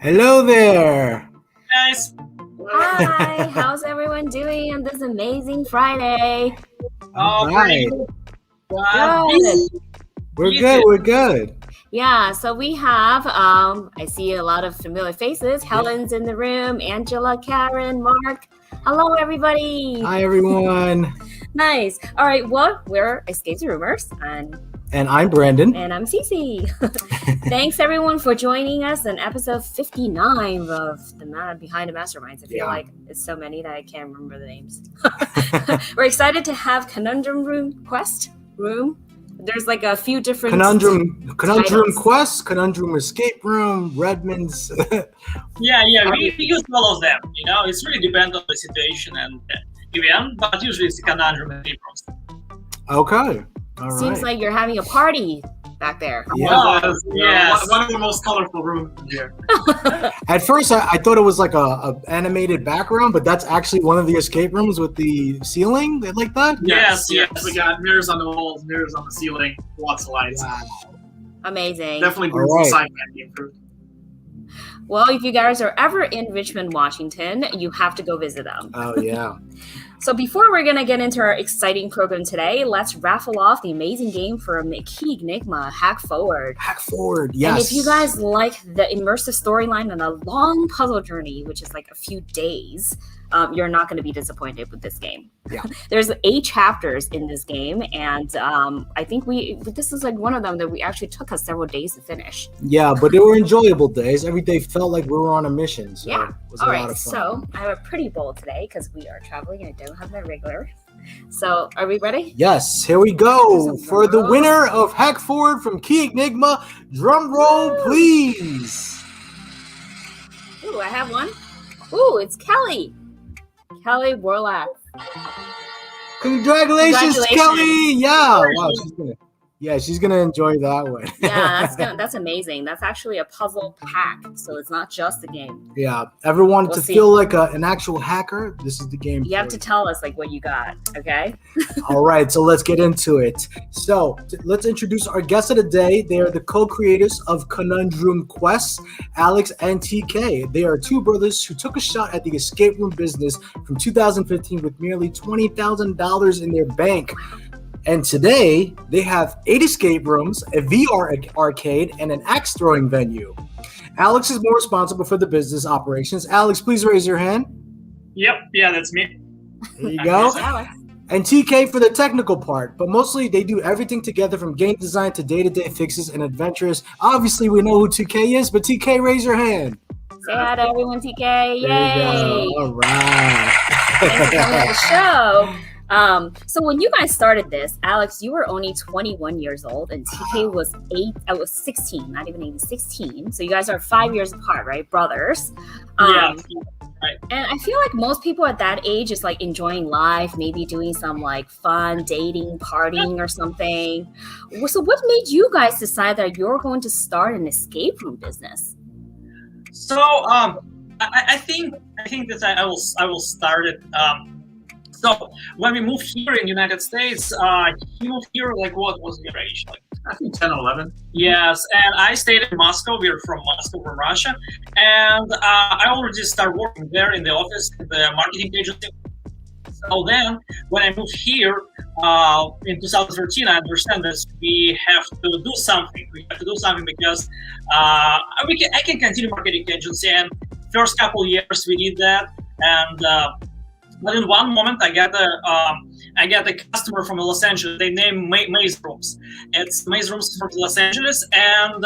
Hello there. Guys. Hi, how's everyone doing on this amazing Friday? All right. Good. We're good. Yeah, so we have, I see a lot of familiar faces. Helen's in the room, Angela, Karen, Mark. Hello, everybody. Hi, everyone. Nice. All right, well, we're ESCAPETHEROOMers, And I'm Brandon. and I'm Cece. Thanks, everyone, for joining us in episode 59 of the Man Behind the MasterMinds. I feel like it's so many that I can't remember the names. We're excited to have Conundroom Quest room. There's like a few different Conundroom titles. Quest, Conundroom Escape Room, Redmond's. Yeah, we use all of them. You know, it's really depends on the situation and event, but usually it's the conundrum and rooms. Okay. All right. Seems like you're having a party back there. Yes. One of the most colorful rooms here. At first, I thought it was like a animated background, but that's actually one of the escape rooms with the ceiling like that. Yes. We got mirrors on the walls, mirrors on the ceiling, lots of lights. Wow. Amazing. Definitely brings All right. the sci-fi improved. Well, if you guys are ever in Richmond, Washington, you have to go visit them. Oh yeah. So before we're going to get into our exciting program today, let's raffle off the amazing game from Key Enigma, Hack Forward. Hack forward. Yes. And if you guys like the immersive storyline and a long puzzle journey, which is like a few days, you're not going to be disappointed with this game. Yeah. There's 8 chapters in this game, and I think this is like one of them that we actually took us several days to finish. Yeah, but they were enjoyable days. Every day felt like we were on a mission. So Yeah. it was All a right, lot of fun. so I have a pretty bowl today because we are traveling. I don't have my regular. So are we ready? Yes, here we go. There's a For the drum roll. winner of Hack Forward from Key Enigma, drum roll, Woo! please. Ooh, I have one. Ooh, it's Kelly. Kelly Warlock. Congratulations, Congratulations. Kelly. Yeah, wow, she's gonna enjoy that one. Yeah, that's amazing. That's actually a puzzle pack, so it's not just a game. Yeah, ever wanted We'll to see. feel like an actual hacker? This is the game. You have for to tell us like what you got, okay? All right, so let's get into it. So let's introduce our guests of the day. They are the co-creators of Conundroom Quest, Alex and TK. They are 2 brothers who took a shot at the escape room business from 2015 with nearly $20,000 in their bank. And today, they have 8 escape rooms, a VR arcade, and an axe throwing venue. Alex is more responsible for the business operations. Alex, please raise your hand. Yep, yeah, that's me. There you go. Alex. And TK for the technical part, but mostly they do everything together from game design to day-to-day fixes and adventures. Obviously, we know who TK is, but TK, raise your hand. Say hi to everyone, TK. There you Yay! go. All right. Thanks for coming to the show. So when you guys started this, Alex, you were only 21 years old, and TK was 16, not even 8, 16. So you guys are 5 years apart, right? Brothers. Yeah. And I feel like most people at that age is like enjoying life, maybe doing some like fun dating, partying or something. So what made you guys decide that you're going to start an escape room business? So I think that I will start it. So when we moved here in United States, he moved here like what was your age? Like I think 10 or 11. yes, and I stayed in Moscow. We're from Moscow, from Russia, and I already started working there in the office, the marketing agency. So then, when I moved here in 2013, I understand that we have to do something. We have to do something because I can continue marketing agency. And first couple years we did that, and but in one moment I got a customer from Los Angeles. They named Maze Rooms. It's Maze Rooms from Los Angeles, and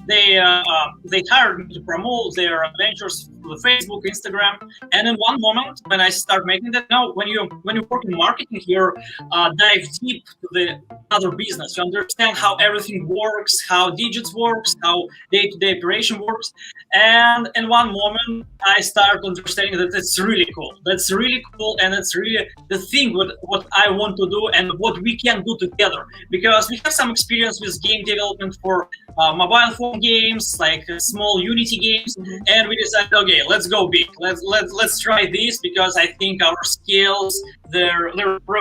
they hired me to promote their adventures through Facebook, Instagram. And in one moment, when I start making that, now when you work in marketing here, dive deep to the other business. You understand how everything works, how digits works, how day-to-day operation works. And in one moment, I start understanding that it's really cool. That's really cool, and it's really the thing what I want to do and what we can do together. Because we have some experience with game development for mobile phone games, like small Unity games, and we decided, okay, let's go big. Let's try this because I think our skills they're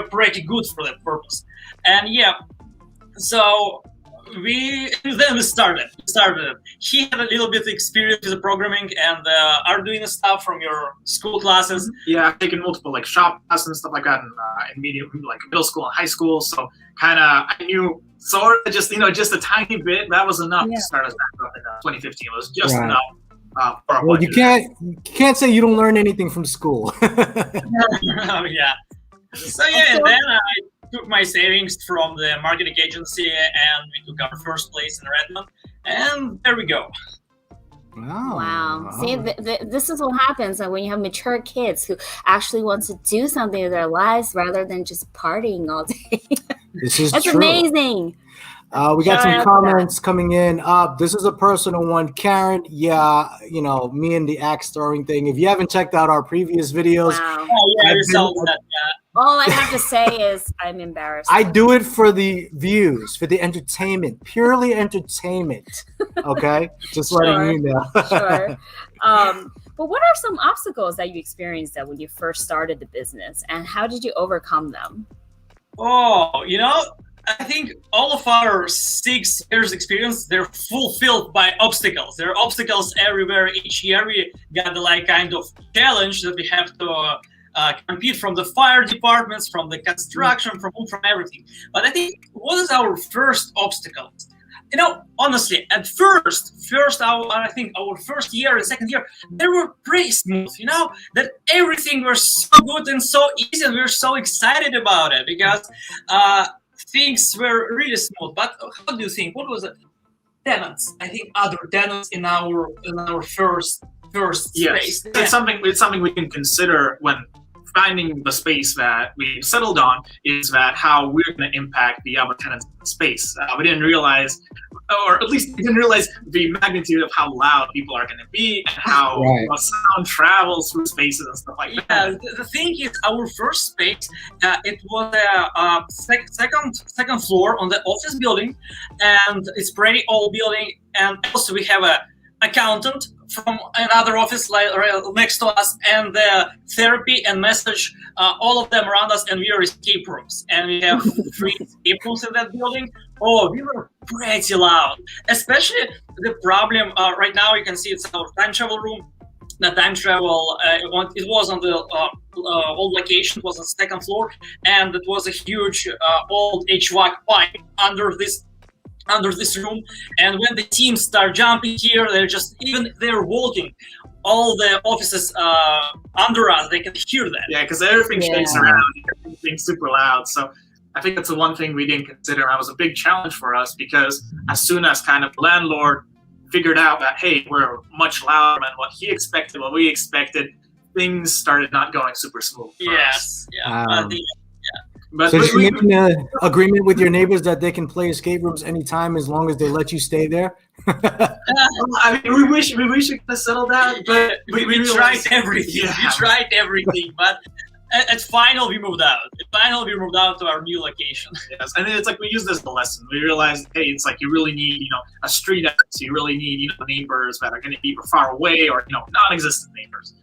pretty good for that purpose. And yeah, so then we started. He had a little bit of experience with the programming and are doing stuff from your school classes. Yeah, I've taken multiple like shop classes and stuff like that in middle school and high school. So kind of I knew sort of just a tiny bit. That was enough to start us back up in 2015. It was just enough. For our Well, budget. you can't say you don't learn anything from school. Yeah. So yeah, and then I took my savings from the marketing agency and we took our first place in Redmond, and there we go. Wow. See, this is what happens when you have mature kids who actually want to do something with their lives rather than just partying all day. This is That's true. amazing. We got some comments coming in. This is a personal one. Karen, yeah, me and the axe throwing thing. If you haven't checked out our previous videos, Wow. Oh yeah, yourself. All I have to say is I'm embarrassed. I do it for the views, for the entertainment, purely entertainment. Okay? Just letting you know. Sure. But what are some obstacles that you experienced when you first started the business, and how did you overcome them? Oh, I think all of our 6 years experience, they're fulfilled by obstacles. There are obstacles everywhere. Each year we got the kind of challenge that we have to compete from the fire departments, from the construction, from everything. But I think what is our first obstacle? Honestly, at first, I think our first year and second year, they were pretty smooth, that everything was so good and so easy, and we were so excited about it because things were really smooth. But how do you think? What was it? Tenants. I think other tenants in our first space. It's something we can consider when finding the space that we settled on, is that how we're going to impact the other tenants in the space. We didn't realize, or at least we didn't realize the magnitude of how loud people are going to be and how sound travels through spaces and stuff like that. The thing is, our first space, it was a second floor on the office building, and it's pretty old building, and also we have a accountant from another office right next to us, and the therapy and message, all of them around us, and we are escape rooms, and we have 3 escape rooms in that building. Oh, we were pretty loud, especially the problem right now. You can see it's our time travel room. The time travel, it was on the old location, it was on the second floor, and it was a huge old HVAC pipe under this room, and when the teams start jumping here, they're walking all the offices under us, they can hear that. Yeah, because everything shakes around, everything's super loud. So I think that's the one thing we didn't consider. That was a big challenge for us, because as soon as kind of the landlord figured out that, hey, we're much louder than what he expected, what we expected, things started not going super smooth for us. But so you make an agreement with your neighbors that they can play escape rooms anytime as long as they let you stay there? I mean, we wish we could have settled that, but we tried everything. Yeah. We tried everything, but at final we moved out. To our new location. Yes, and it's like we use this as a lesson. We realized, hey, it's like you really need, a street address. You really need, neighbors that are going to be far away, or non-existent neighbors.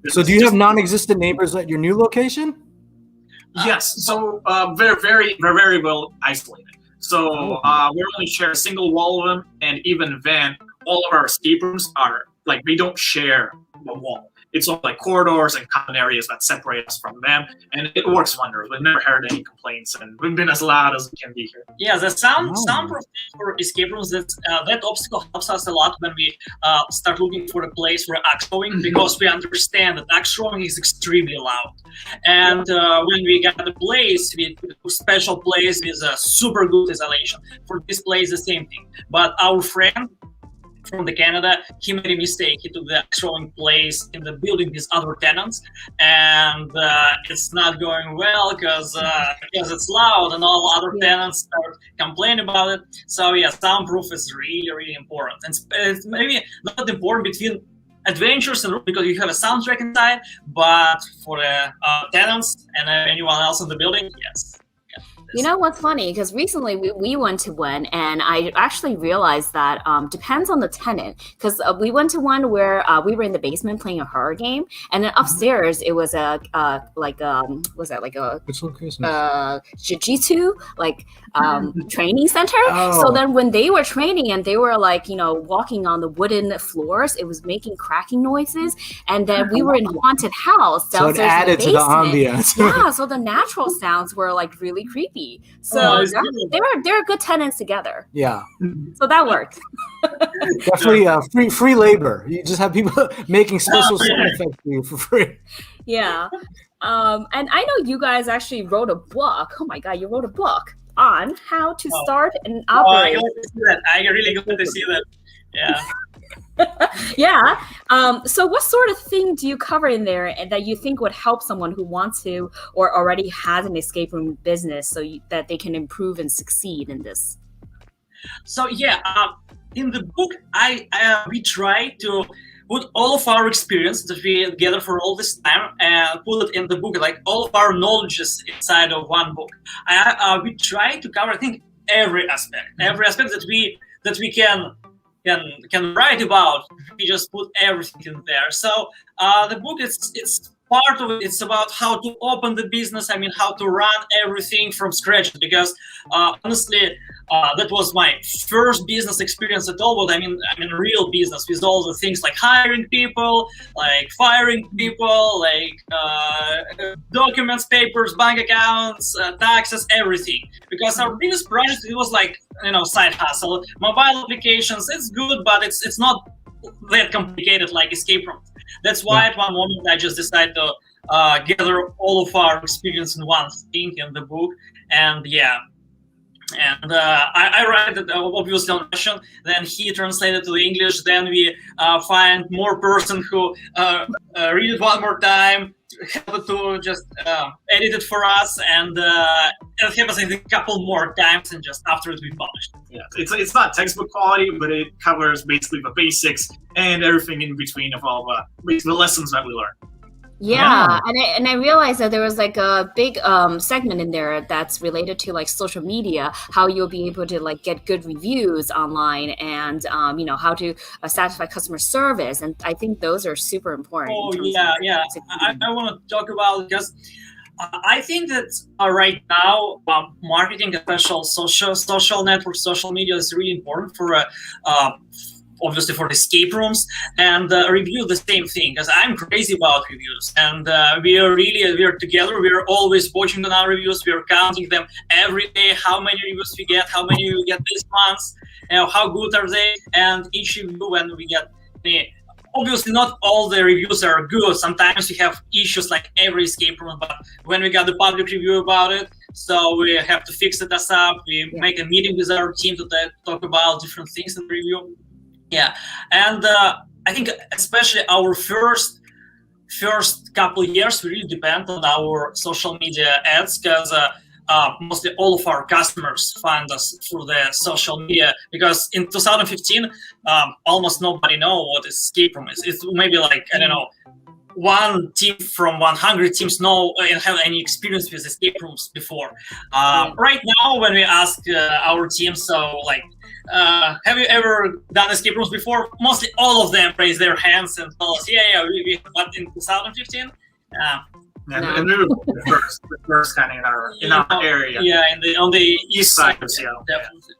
So do you have non-existent neighbors at your new location? Yes, so very, very, very well isolated. So we only share a single wall with them, and even then, all of our escape rooms are like, we don't share a wall. It's all like corridors and common areas that separate us from them, and it works wonders. We've never heard any complaints, and we've been as loud as we can be here. Yeah, the soundproof for escape rooms, that obstacle helps us a lot when we start looking for a place for axe throwing, because we understand that axe throwing is extremely loud. And when we got the place, we put a special place with a super good isolation. For this place, the same thing. But our friend from Canada, he made a mistake. He took the axe throwing place in the building with other tenants, and it's not going well because it's loud, and all other tenants start complaining about it. So yeah, soundproof is really, really important. And it's maybe not important between adventures and because you have a soundtrack inside, but for the tenants and anyone else in the building, yes. You know what's funny? Because recently we went to one, and I actually realized that depends on the tenant. Because we went to one where we were in the basement playing a horror game, and then upstairs it was was that like a Which location? jiu-jitsu training center. Oh. So then when they were training and they were walking on the wooden floors, it was making cracking noises. And then we were in a haunted house So it downstairs added in to the the basement. ambience. Yeah, so the natural sounds were like really creepy. So they're good tenants together. Yeah, So that worked. definitely free labor. You just have people making special sound effects for you for free. Yeah. And I know you guys actually wrote a book. Oh my God, you wrote a book on how to start and operate. I really got to see that. Yeah. Yeah. So what sort of thing do you cover in there that you think would help someone who wants to or already has an escape room business that they can improve and succeed in this? So in the book, we try to put all of our experience that we gather for all this time and put it in the book, like all of our knowledges inside of one book. We try to cover, I think, every aspect that we can write about. We just put everything in there. So the book, it's part of it. It's about how to open the business. I mean, how to run everything from scratch. Because honestly, that was my first business experience at all. But I mean, real business with all the things like hiring people, like firing people, like documents, papers, bank accounts, taxes, everything. Because our biggest project, it was like, side hustle, mobile applications. It's good, but it's not that complicated like escape rooms. That's why at one moment I just decided to gather all of our experience in one thing in the book. And I write it obviously on Russian, then he translated to the English, then we find more person who read it one more time, help to just edit it for us, and it happens I think a couple more times, and just after it we published. Yeah, it's not textbook quality, but it covers basically the basics and everything in between of all the lessons that we learned. Yeah, and I realized that there was like a big segment in there that's related to like social media, how you'll be able to like get good reviews online, and how to satisfy customer service, and I think those are super important. Oh yeah. I want to talk about it because I think that right now marketing, especially social networks, social media is really important for obviously for the escape rooms, and review the same thing, because I'm crazy about reviews, and we're together, we're always watching on our reviews, we're counting them every day, how many reviews we get, how many we get this month, how good are they, and each review when we get obviously not all the reviews are good, sometimes we have issues like every escape room, but when we got the public review about it, so we have to fix it up, we make a meeting with our team to talk about different things in the review. Yeah, and I think especially our first couple years, we really depend on our social media ads, because mostly all of our customers find us through the social media, because in 2015, almost nobody know what escape room is. It's maybe like, I don't know, one team from 100 teams know and have any experience with escape rooms before. Right now, when we ask our team, so like, have you ever done escape rooms before? Mostly all of them raise their hands and tell us, yeah, we but in 2015? And we were the first kind of in our area. Yeah, on the east side of Seattle. Definitely.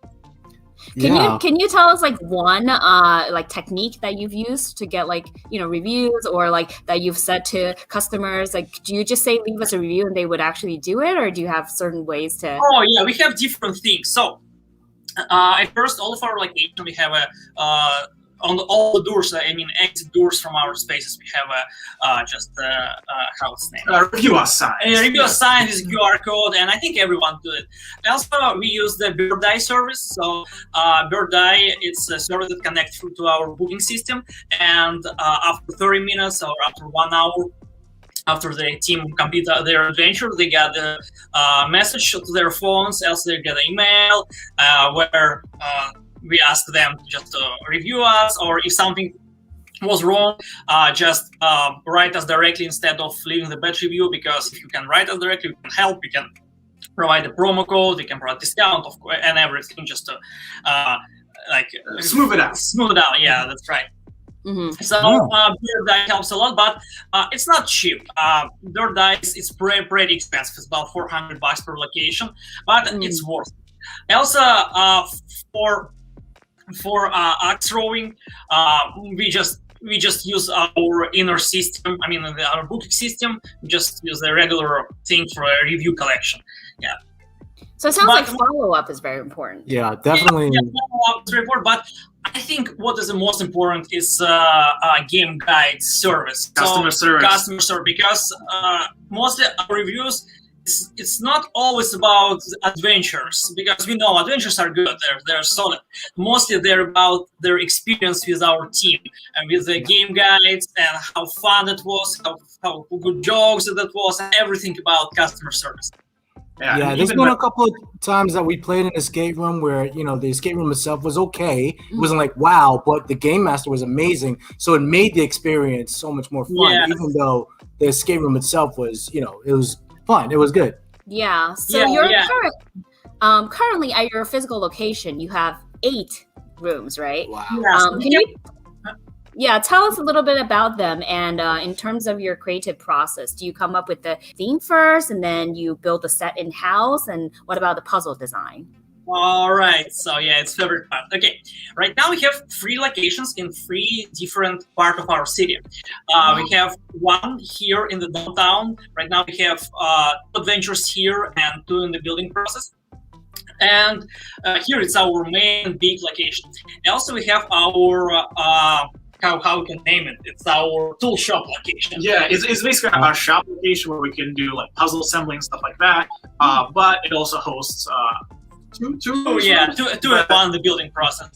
Can you tell us like one like technique that you've used to get like reviews, or like that you've said to customers? Like, do you just say leave us a review and they would actually do it, or do you have certain ways to? Oh yeah, we have different things. So at first, all of our location we have on all the doors, exit doors from our spaces, we have how's the name? Review us sign. Review us sign is QR code, and I think everyone do it. Also, we use the Bird Eye service. So Bird Eye, it's a service that connects through to our booking system, and after 30 minutes or after 1 hour, after the team complete their adventure, they get a message to their phones, else they get an email where we ask them just to review us, or if something was wrong, just write us directly instead of leaving the bad review, because if you can write us directly, we can help, we can provide a promo code, we can provide discount, of course, and everything just to smooth it out. Smooth it out, yeah, that's right. So beer dye helps a lot, but it's not cheap. Beer dye is pretty expensive. It's about $400 per location, but it's worth it. Also, for axe throwing, we just use our inner system. I mean, our booking system. We just use the regular thing for a review collection. Yeah. So it sounds like follow-up is very important. Yeah, definitely. Yeah, follow-up is very important, but I think what is the most important is game guide service. Customer service, because mostly our reviews, it's not always about adventures, because we know adventures are good, they're solid. Mostly they're about their experience with our team and with the game guides and how fun it was, how good jokes that was, and everything about customer service. Yeah, there's been a couple of times that we played an escape room where, the escape room itself was okay. It wasn't like, wow, but the game master was amazing. So it made the experience so much more fun, even though the escape room itself was, it was fun. It was good. Yeah. So currently at your physical location, you have 8 rooms, right? Wow. Tell us a little bit about them. And in terms of your creative process, do you come up with the theme first and then you build the set in-house? And what about the puzzle design? All right. So it's favorite part. Okay. Right now we have 3 locations in 3 different parts of our city. We have one here in the downtown. Right now we have 2 adventures here and 2 in the building process. And here it's our main big location. And also we have our how we can name it. It's our tool shop location. Yeah, it's basically our shop location where we can do like puzzle assembly and stuff like that. But it also hosts two at one the building process.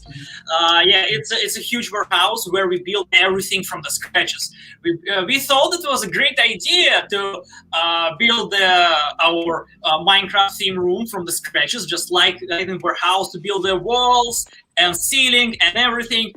It's a huge warehouse where we build everything from the scratches. We thought it was a great idea to build our Minecraft theme room from the scratches, just like in the warehouse, to build the walls and ceiling and everything.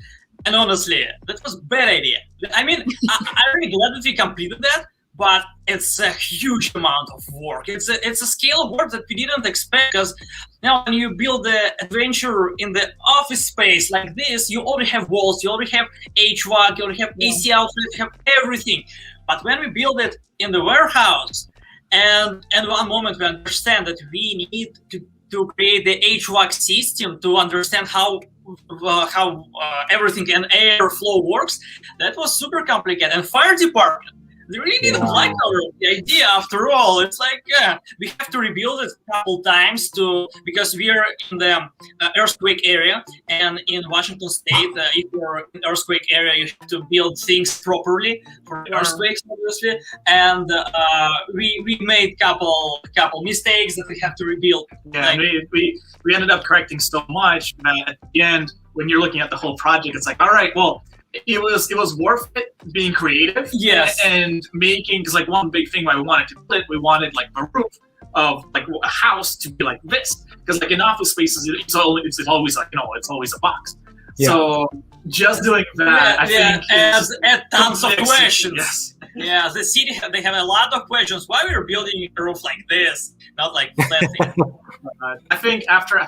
And honestly, that was a bad idea. I mean, I'm really glad that we completed that, but it's a huge amount of work. It's a scale of work that we didn't expect, because now when you build the adventure in the office space like this, you already have walls, you already have HVAC, you already have AC outlets, you have everything. But when we build it in the warehouse, and one moment we understand that we need to create the HVAC system to understand how everything and airflow works, that was super complicated. And fire department, they really didn't like our idea after all. It's like, we have to rebuild it a couple times because we are in the earthquake area, and in Washington State, if you're in earthquake area, you have to build things properly for earthquakes, obviously. And we made couple mistakes that we have to rebuild. Yeah, we ended up correcting so much that at the end, when you're looking at the whole project, it's like, all right, well, it was worth it being creative, and making, because like one big thing why we wanted to split, we wanted like the roof of like a house to be like this, because like in office spaces it's always like it's always a box. So just doing that, I think add tons of questions. Yes. Yeah, the city they have a lot of questions. Why we're building a roof like this, not like that? I think after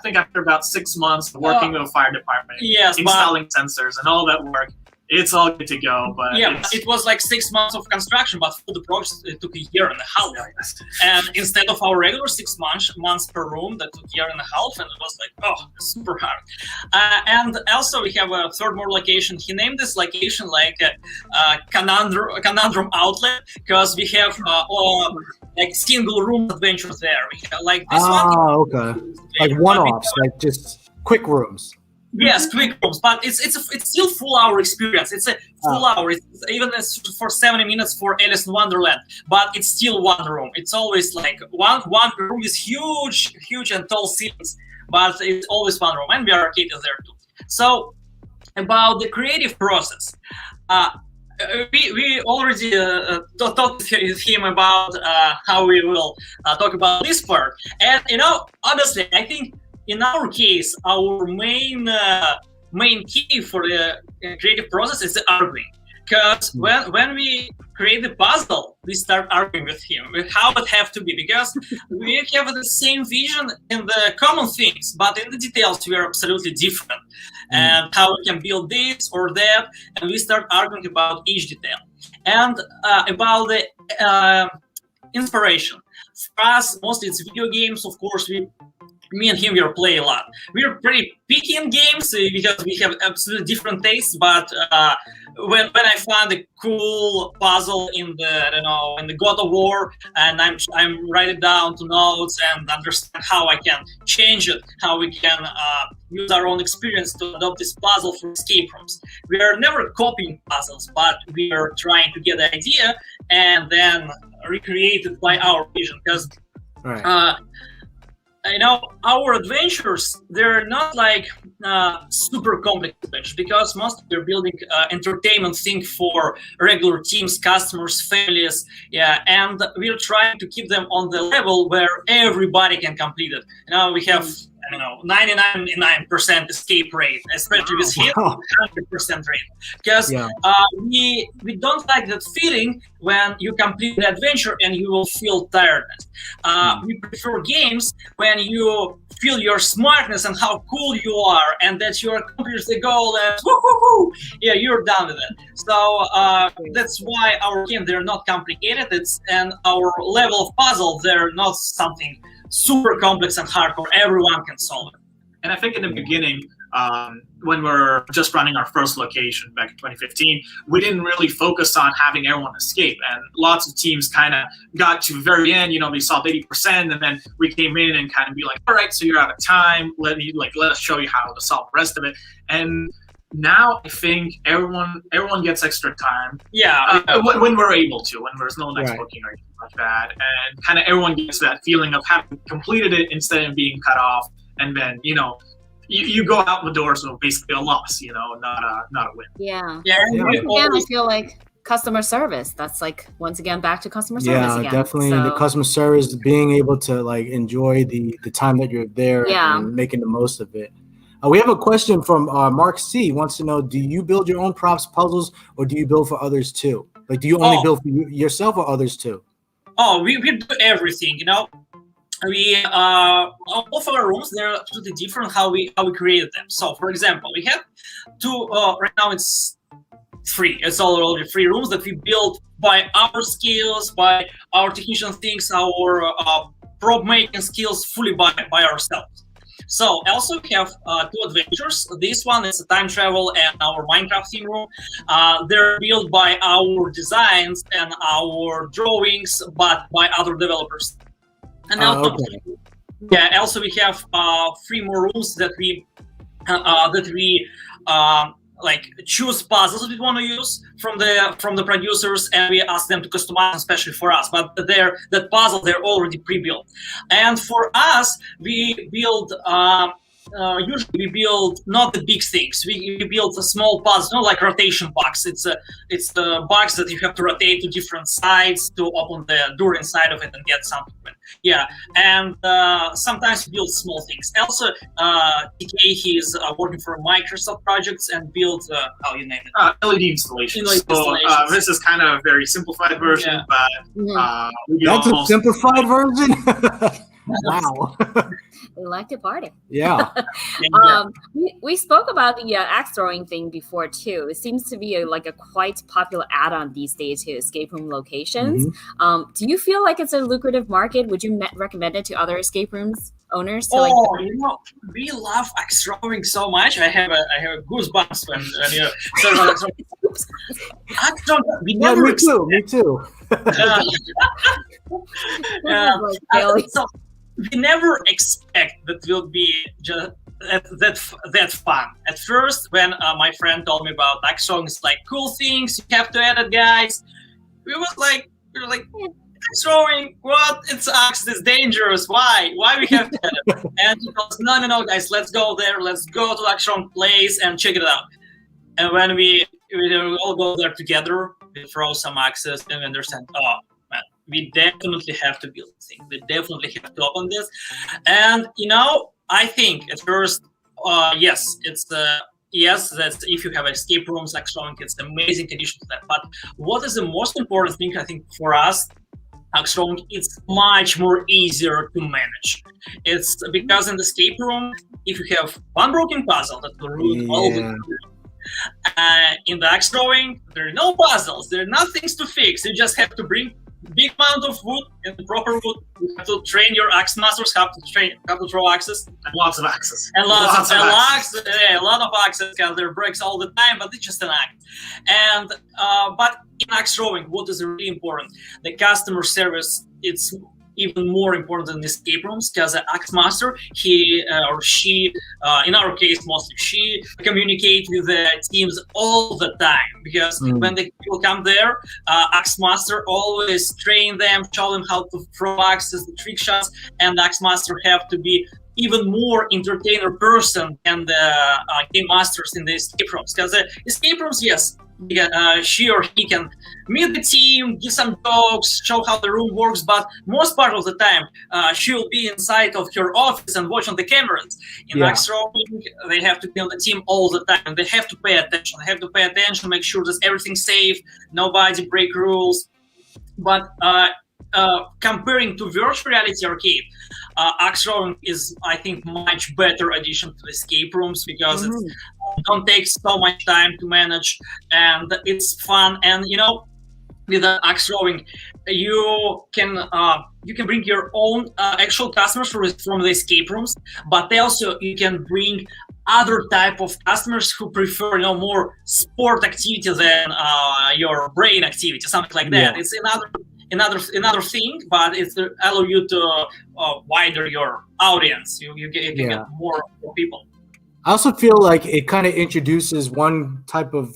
about 6 months working with a fire department, installing sensors and all that work, it's all good to go. But it was like 6 months of construction, but for the project it took a year and a half. And instead of our regular 6 months per room, that took a year and a half, and it was like super hard. And also we have a third more location. He named this location like Conundrum Outlet, because we have like single room adventures there. We have like this one. Okay. Like one-offs, like just quick rooms. Yes, quick rooms, but it's still full hour experience. It's a full hour. It's even for 70 minutes for Alice in Wonderland, but it's still one room. It's always like one room is huge and tall ceilings, but it's always one room, and the arcade is there too. So about the creative process, we already talked with him about how we will talk about this part, and honestly, I think. In our case, our main key for the creative process is the arguing, because when we create the puzzle, we start arguing with him with how it have to be, because we have the same vision in the common things, but in the details we are absolutely different, and how we can build this or that, and we start arguing about each detail and about the inspiration. For us, mostly it's video games. Of course, me and him, we play a lot. We're pretty picky in games because we have absolutely different tastes. But when I find a cool puzzle in the God of War, and I'm write it down to notes and understand how I can change it, how we can use our own experience to adopt this puzzle for escape rooms. We are never copying puzzles, but we are trying to get the idea and then recreate it by our vision. Because our adventures, they're not like super complex adventures, because most we're building entertainment thing for regular teams, customers, families, and we're trying to keep them on the level where everybody can complete it. We have 99% escape rate, especially with him, 100% rate, because we don't like that feeling when you complete the adventure and you will feel tiredness. We prefer games when you feel your smartness and how cool you are, and that you accomplished the goal and you're done with it. So that's why our games, they're not complicated. And our level of puzzle, they're not something super complex and hardcore. Everyone can solve it. And I think in the beginning, when we're just running our first location back in 2015, we didn't really focus on having everyone escape. And lots of teams kind of got to the very end, they solved 80%, and then we came in and kind of be like, all right, so you're out of time. Let us show you how to solve the rest of it. And now I think everyone gets extra time. When we're able to, when there's no next booking or anything like that, and kind of everyone gets that feeling of having completed it instead of being cut off, and then you go out the door, so basically a loss, not a win. Again, I feel like customer service. That's like once again back to customer service again. Definitely the customer service, being able to enjoy the time that you're there and making the most of it. We have a question from Mark C. He wants to know, do you build your own props, puzzles, or do you build for others too? Do you only build for yourself or others too? We do everything, We all of our rooms, they're absolutely different how we created them. So for example, we have two right now it's 3. It's already 3 rooms that we built by our skills, by our technician things, our prop making skills, fully by ourselves. So also we have 2 adventures. This one is a time travel and our Minecraft theme room. They're built by our designs and our drawings, but by other developers. And also we have 3 more rooms that we choose puzzles that we want to use from the producers, and we ask them to customize especially for us. But that puzzle, they're already pre-built. And for us, we build usually we build not the big things. We build a small puzzle, like rotation box. It's the box that you have to rotate to different sides to open the door inside of it and get something. And sometimes we build small things. Also, TK, he's working for Microsoft projects and builds how you name it? LED installations. This is kind of a very simplified version, but that's a simplified version. Wow. We like to party. Yeah. We spoke about the axe throwing thing before too. It seems to be a quite popular add-on these days to escape room locations. Do you feel like it's a lucrative market? Would you recommend it to other escape rooms owners? We love axe throwing so much. I have goosebumps when you axe throwing. Me too. We never expect that will be just that fun. At first, when my friend told me about axe throwing, it's like cool things you have to edit, guys. We were like axe throwing. What? It's axe. It's dangerous. Why we have to edit? And he goes, no, guys, let's go there. Let's go to axe throwing place and check it out. And when we all go there together, we throw some axes and we understand. Oh. We definitely have to build this thing. We definitely have to open this. And, I think at first, yes, it's yes, that's if you have escape rooms, Axtronic, it's an amazing addition to that. But what is the most important thing, I think, for us, Axtronic, it's much more easier to manage. It's because in the escape room, if you have one broken puzzle that will ruin all the in the axe throwing, there are no puzzles, there are no things to fix. You just have to bring big amount of wood and the proper wood. You have to train your axe masters how to throw axes. And lots of axes. And lots of axes. Yeah, a lot of axes because there breaks all the time, but it's just an axe. And but in axe throwing, what is really important? The customer service. It's even more important than escape rooms because the axe master, he or she, in our case mostly she, communicate with the teams all the time because when the people come there, axe master always train them, show them how to throw axes, the trick shots, and the axe master have to be even more entertainer person than the game masters in the escape rooms because the escape rooms, yes, she or he can meet the team, give some jokes, show how the room works, but most part of the time she will be inside of her office and watch on the cameras. In axe throwing, they have to be on the team all the time and they have to pay attention. They have to pay attention, make sure that everything's safe, nobody break rules. But comparing to virtual reality arcade, axe throwing is, I think, much better addition to escape rooms because it don't take so much time to manage and it's fun. And you know, with the axe throwing, you can bring your own actual customers from the escape rooms, but also you can bring other type of customers who prefer, you know, more sport activity than your brain activity, something like that. It's another thing, but it's allow you to wider your audience. You can get more people. I also feel like it kind of introduces one type of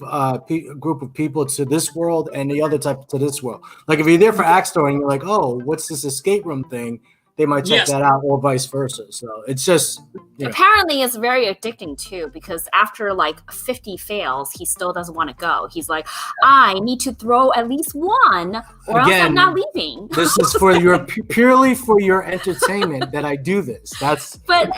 group of people to this world and the other type to this world. Like if you're there for axe throwing, you're like, oh, what's this escape room thing? They might check that out, or vice versa. So it's just apparently it's very addicting too, because after like 50 fails, he still doesn't want to go. He's like, I need to throw at least one, or else I'm not leaving. This is for your purely for your entertainment that I do this. But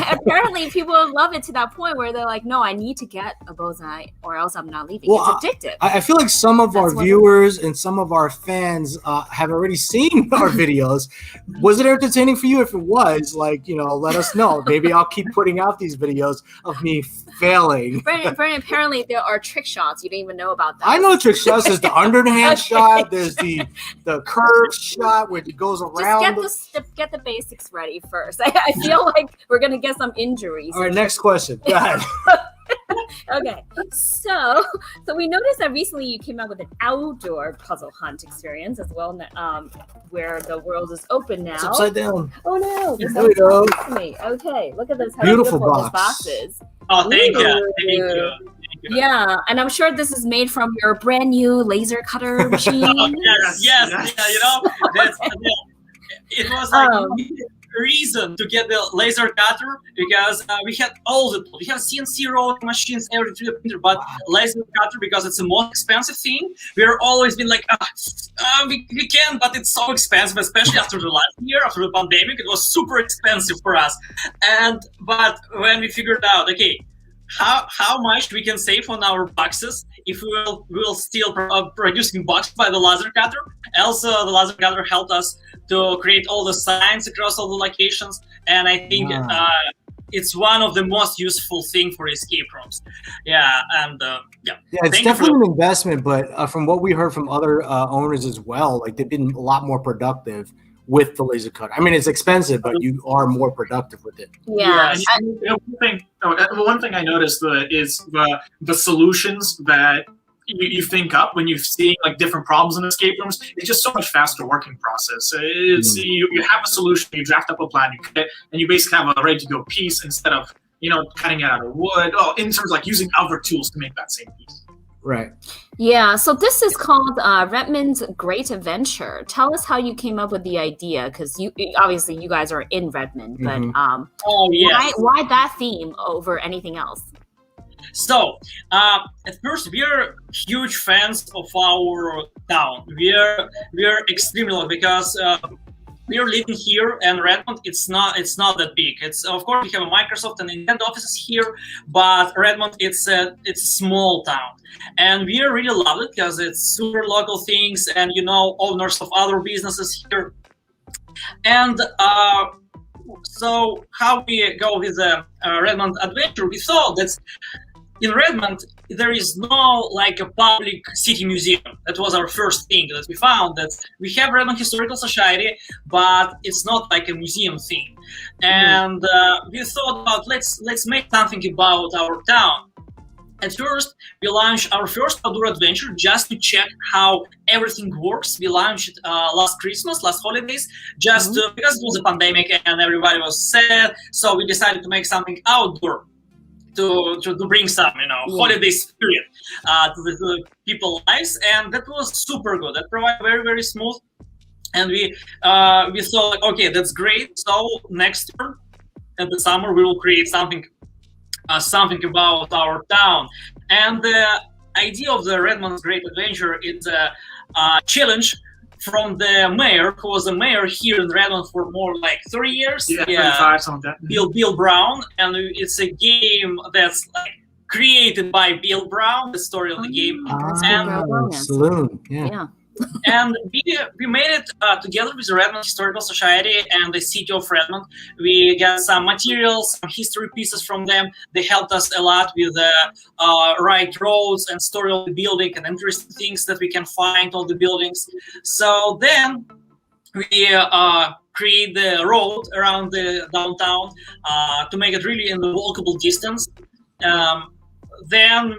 apparently people love it to that point where they're like, no, I need to get a bullseye, or else I'm not leaving. Well, it's addictive. I feel like some of our viewers and some of our fans have already seen our videos. Was it entertaining for you? If it was, like, you know, let us know. Maybe I'll keep putting out these videos of me failing. Brandon, apparently there are trick shots. You didn't even know about that. I know trick shots. There's the underhand shot. There's the curved shot where it goes around. Just get the basics ready first. I feel like we're gonna get some injuries. All right, next question. Go ahead. Okay, so we noticed that recently you came out with an outdoor puzzle hunt experience as well, where the world is open now. It's upside down. Oh no! There we go. Okay, look at this. How beautiful this box is. Oh, thank you. Yeah, and I'm sure this is made from your brand new laser cutter machine. Yes. Yeah, you know, it was like reason to get the laser cutter because we had we have CNC rolling machines, every 3D printer, but laser cutter, because it's the most expensive thing, we're always been like, we can, but it's so expensive, especially after the last year, after the pandemic, it was super expensive for us. But when we figured out, okay, how much we can save on our boxes if we will still producing boxes by the laser cutter. Also, the laser cutter helped us to create all the signs across all the locations, and I think it's one of the most useful thing for escape rooms. It's definitely an investment, but from what we heard from other owners as well, like they've been a lot more productive with the laser cutter. I mean, it's expensive, but you are more productive with it. Yeah. One thing I noticed is the solutions that you think up when you're seeing like different problems in escape rooms. It's just so much faster working process. It's you have a solution, you draft up a plan, you cut it, and you basically have a ready to go piece instead of cutting it out of wood. In terms of like using other tools to make that same piece. Right. Yeah, so this is called Redmond's Great Adventure. Tell us how you came up with the idea, because you guys are in Redmond, but why that theme over anything else? So, at first, we are huge fans of our town. We are extremely lucky because we are living here, and Redmond, it's not that big. It's, of course, we have a Microsoft and Nintendo offices here, but Redmond, it's a small town, and we really love it because it's super local things, and owners of other businesses here. And so how we go with the Redmond adventure, we thought that in Redmond there is no like a public city museum. That was our first thing that we found, that we have Redmond Historical Society, but it's not like a museum thing. And we thought about let's make something about our town. At first, we launched our first outdoor adventure just to check how everything works. We launched it last holidays, just because it was a pandemic and everybody was sad. So we decided to make something outdoor to bring some, holiday spirit to the people's lives, and that was super good. That provided very, very smooth. And we thought, like, okay, that's great. So next year, in the summer, we will create something about our town. And the idea of the Redmond's Great Adventure is a challenge from the mayor, who was a mayor here in Redmond for more like 3 years. Yeah, 35, something like that. Bill Brown, and it's a game that's like created by Bill Brown, the story of the game. Saloon, yeah. And we made it together with the Redmond Historical Society and the city of Redmond. We got some materials, some history pieces from them. They helped us a lot with the right roads and story of the building and interesting things that we can find on the buildings. So then we create the road around the downtown to make it really in the walkable distance. Then,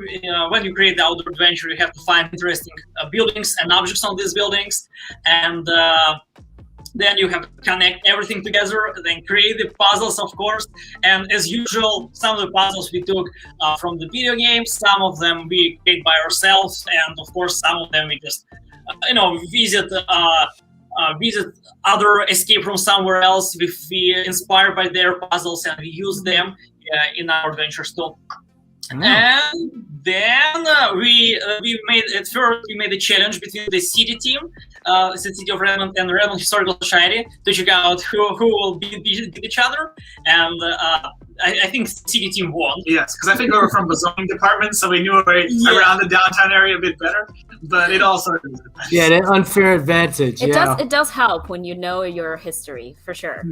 when you create the outdoor adventure, you have to find interesting buildings and objects on these buildings, and then you have to connect everything together, then create the puzzles, of course. And as usual, some of the puzzles we took from the video games, some of them we create by ourselves, and of course, some of them we just, visit other escape rooms somewhere else. We inspired by their puzzles and we use them in our adventures too. And then we made a challenge between the city team, the city of Redmond and the Redmond Historical Society, to check out who will beat each other. And I think the city team won. Yes, because I think we were from the zoning department, so we knew around the downtown area a bit better. But it also an unfair advantage. It does help when you know your history, for sure.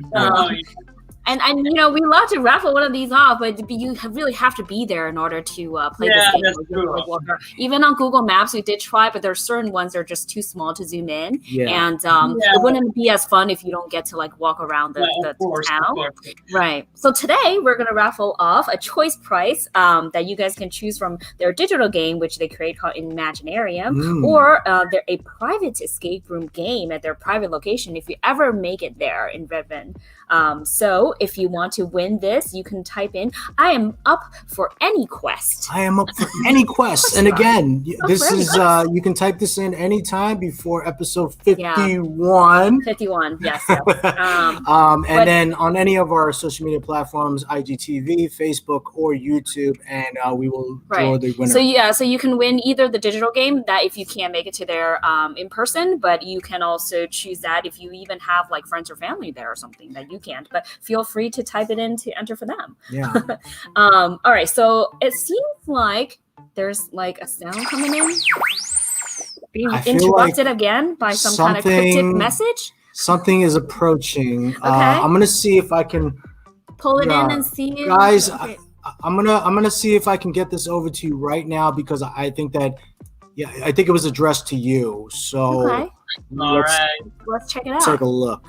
And we love to raffle one of these off, but you really have to be there in order to play this game. That's true. Even on Google Maps, we did try, but there are certain ones that are just too small to zoom in. And it wouldn't be as fun if you don't get to walk around the town. Right. So today we're going to raffle off a choice prize that you guys can choose from their digital game, which they create called Imaginarium, or they're a private escape room game at their private location if you ever make it there in Redmond. So if you want to win this, you can type in, I am up for any quest. I am up for any quest. And again, this is, you can type this in anytime before episode 51. 51, yes. And then on any of our social media platforms, IGTV, Facebook, or YouTube, and we will draw the winner. So you can win either the digital game, that if you can't make it to there in person, but you can also choose that if you even have friends or family there or something that you can't, but feel free to type it in to enter for them. All right, so it seems like there's a sound coming in, being interrupted again by some kind of cryptic message. Something is approaching. I'm gonna see if I can pull it in and see it. Guys, okay. I'm gonna see if I can get this over to you right now, because I think that I think it was addressed to you. So let's check it out. Take a look.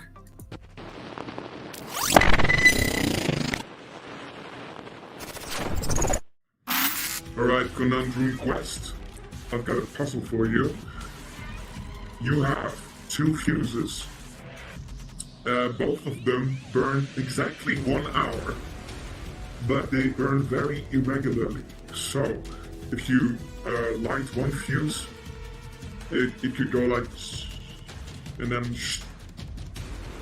Alright, Conundroom Quest. I've got a puzzle for you. You have 2 fuses. Both of them burn exactly 1 hour, but they burn very irregularly. So, if you light one fuse, it could go like, and then,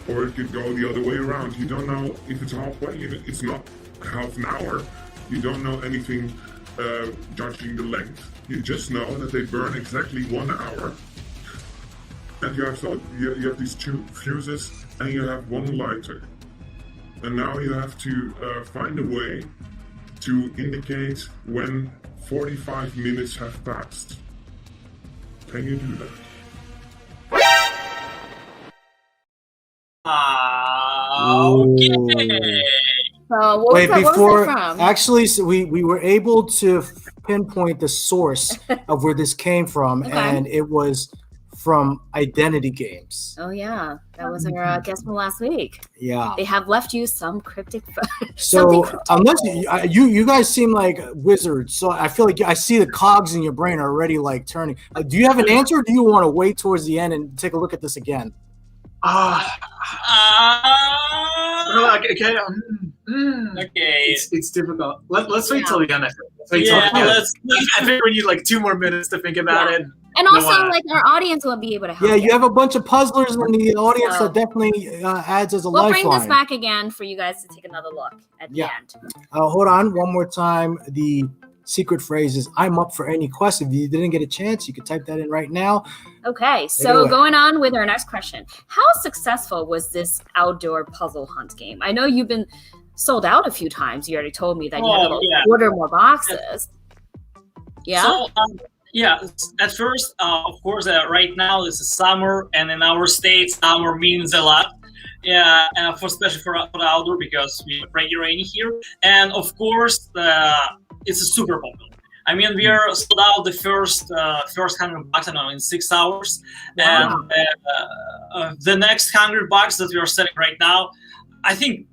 or it could go the other way around. You don't know if it's halfway. It's not half an hour. You don't know anything judging the length. You just know that they burn exactly 1 hour. and you have these 2 fuses, and you have 1 lighter. And now you have to find a way to indicate when 45 minutes have passed. Can you do that? Okay. What Wait, was that before from? actually, so we were able to pinpoint the source of where this came from, Okay. and it was from Identity Games. Oh yeah, that was our guest from last week. Yeah. They have left you some cryptic. So unless you guys seem like wizards, so I feel like I see the cogs in your brain already like turning. Do you have an answer? Or do you want to wait towards the end and take a look at this again? Okay. Okay. It's difficult. Let's wait till the end. Let's. I think we need like 2 more minutes to think about it. And also, like, our audience will be able to help. Yeah, you have a bunch of puzzlers in the audience that definitely adds as a lifeline. We'll bring this back again for you guys to take another look at the end. Hold on, one more time. The secret phrase is "I'm up for any quest." If you didn't get a chance, you could type that in right now. Okay, so going on with our next question. How successful was this outdoor puzzle hunt game? I know you've been sold out a few times. You already told me that you had to order more boxes. Yeah? So, at first, of course, right now this is summer, and in our state, summer means a lot. Yeah, and especially for the outdoor, because we are pretty rainy here. And of course, it's a super popular. I mean, we are sold out the first $100, I don't know, in 6 hours. Wow. And the next $100 that we are selling right now, I think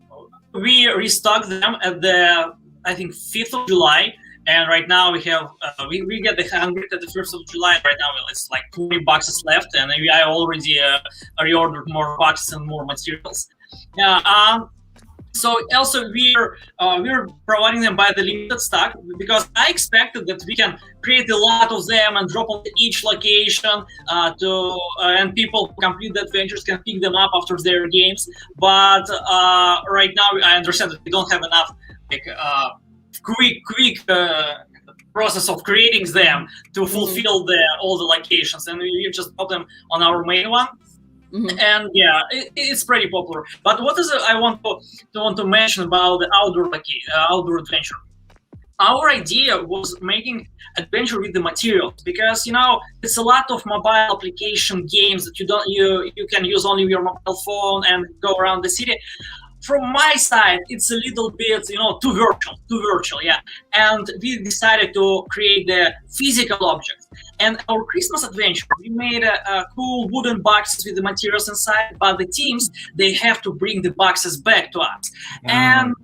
we restocked them at the 5th of July. And right now we have we get the 100 at the 1st of July. Right now it's like 20 boxes left, and I already reordered more boxes and more materials. So also we're providing them by the limited stock, because I expected that we can create a lot of them and drop on each location and people who complete the adventures can pick them up after their games. But right now I understand that we don't have enough quick process of creating them to fulfill all the locations, and we just put them on our main one. And it's pretty popular. But what is I want to mention about the outdoor adventure? Our idea was making adventure with the materials, because it's a lot of mobile application games that you can use only your mobile phone and go around the city. From my side, it's a little bit, too virtual, yeah. And we decided to create the physical objects. And our Christmas adventure, we made a cool wooden boxes with the materials inside, but the teams, they have to bring the boxes back to us. And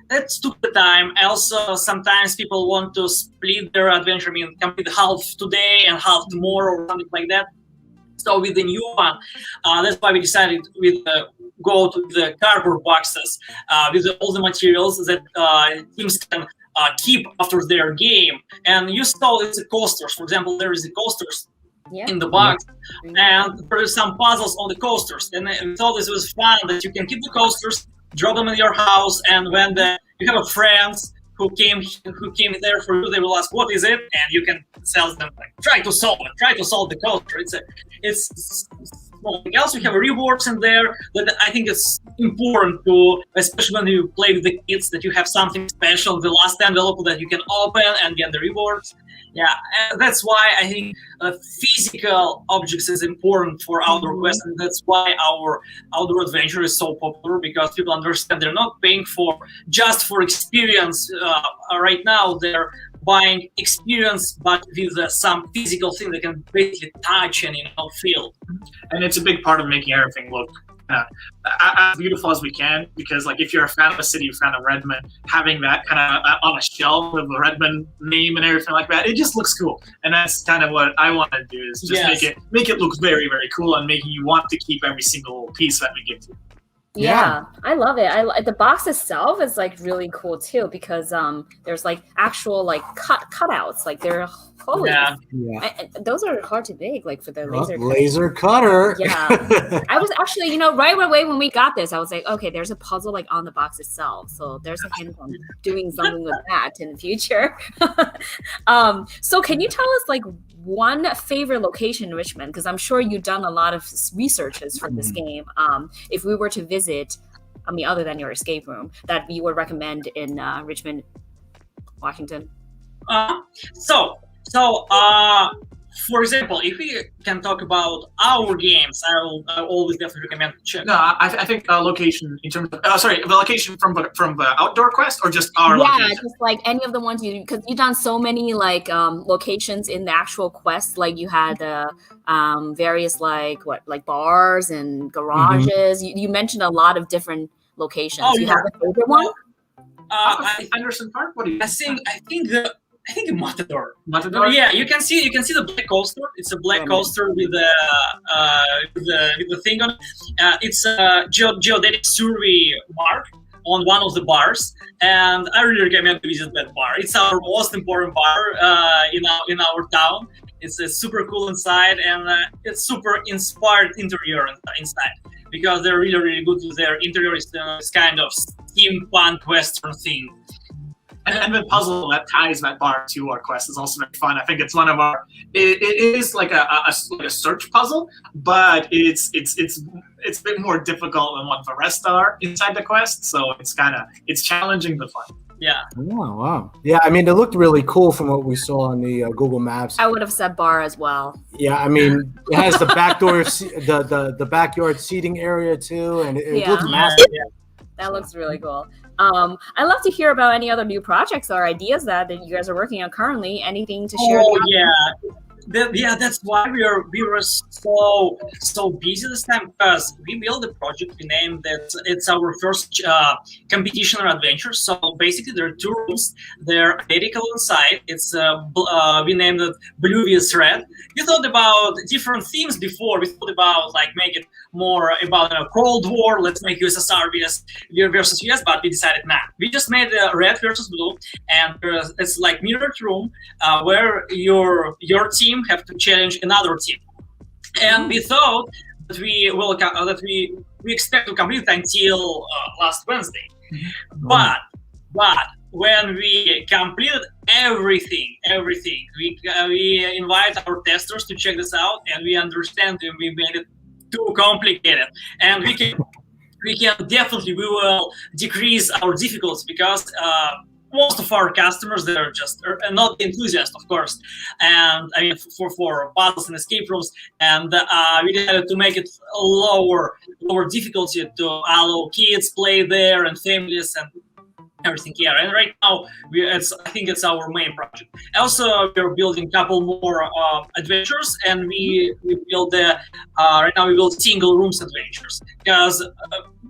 that took the time. Also, sometimes people want to split their adventure, complete half today and half tomorrow or something like that. So with the new one, that's why we decided go to the cardboard boxes with all the materials that teams can keep after their game. And you saw it's the coasters. For example, there is the coasters in the box, and there is some puzzles on the coasters. And we thought this was fun, that you can keep the coasters, drop them in your house, and when you have a friend who came there for you, they will ask, what is it? And you can tell them, like, try to solve the coaster. It's something else. We have rewards in there that I think it's important to, especially when you play with the kids, that you have something special, the last envelope that you can open and get the rewards. Yeah, and that's why I think physical objects is important for outdoor quest, and that's why our outdoor adventure is so popular, because people understand they're not paying just for experience. Right now, they're buying experience, but with some physical thing they can basically touch and feel. And it's a big part of making everything look as beautiful as we can, because like if you're a fan of a city, you're a fan of Redmond, having that kind of on a shelf with the Redmond name and everything like that, it just looks cool. And that's kind of what I want to do, is just make it look very, very cool, and making you want to keep every single piece that we give to you. Yeah, I love it. The box itself is like really cool too, because there's like actual like cutouts, like they're holy. Yeah. Those are hard to make, like for the laser cutter. Yeah, I was actually, right away when we got this, I was like, okay, there's a puzzle like on the box itself, so there's a hint on doing something with that in the future. So can you tell us like one favorite location in Richmond, because I'm sure you've done a lot of researches for this game. If we were to visit, I mean, other than your escape room, that you would recommend in Richmond, Washington? For example, if we can talk about our games, I'll always definitely recommend check. No, I think location in terms of the location from the outdoor quest or just our location? Yeah, just like any of the ones because you've done so many like locations in the actual quest. Like you had various like bars and garages. You mentioned a lot of different locations. Oh, you have a favorite one? Anderson Park. What do you? I think Matador. Matador. Yeah, you can see the black coaster. It's a black coaster with the thing on it. It's a geodetic survey mark on one of the bars, and I really recommend to visit that bar. It's our most important bar in our town. It's super cool inside, and it's super inspired interior inside because they're really really good with their interior. It's kind of steampunk western theme. And the puzzle that ties that bar to our quest is also very fun. I think it's one of our. It is like a search puzzle, but it's a bit more difficult than what the rest are inside the quest. So it's challenging but fun. Yeah. Oh, wow. Yeah, I mean, it looked really cool from what we saw on the Google Maps. I would have said bar as well. Yeah, I mean, it has the backdoor, the backyard seating area too, and it looks massive. Yeah. That looks really cool. I'd love to hear about any other new projects or ideas that you guys are working on currently. Anything to share? Oh yeah, that's why we were so busy this time, because we built a project. We named it. It's our first competition or adventure. So basically, there are two rooms. They're identical inside. It's we named it Blue vs Red. We thought about different themes before. We thought about like make it more about Cold War. Let's make USSR versus US, but we decided not. We just made Red versus Blue, and it's like mirrored room where your team have to challenge another team. And we thought that we expect to complete until last Wednesday. But when we completed everything, we invite our testers to check this out, and we understand that we made it too complicated, and we will decrease our difficulty because most of our customers, they're just not enthusiasts, of course, and I mean for puzzles and escape rooms, and we decided to make it lower difficulty to allow kids play there and families and everything here. And right now, I think it's our main project. Also, we're building a couple more adventures, and we build right now we build single rooms adventures because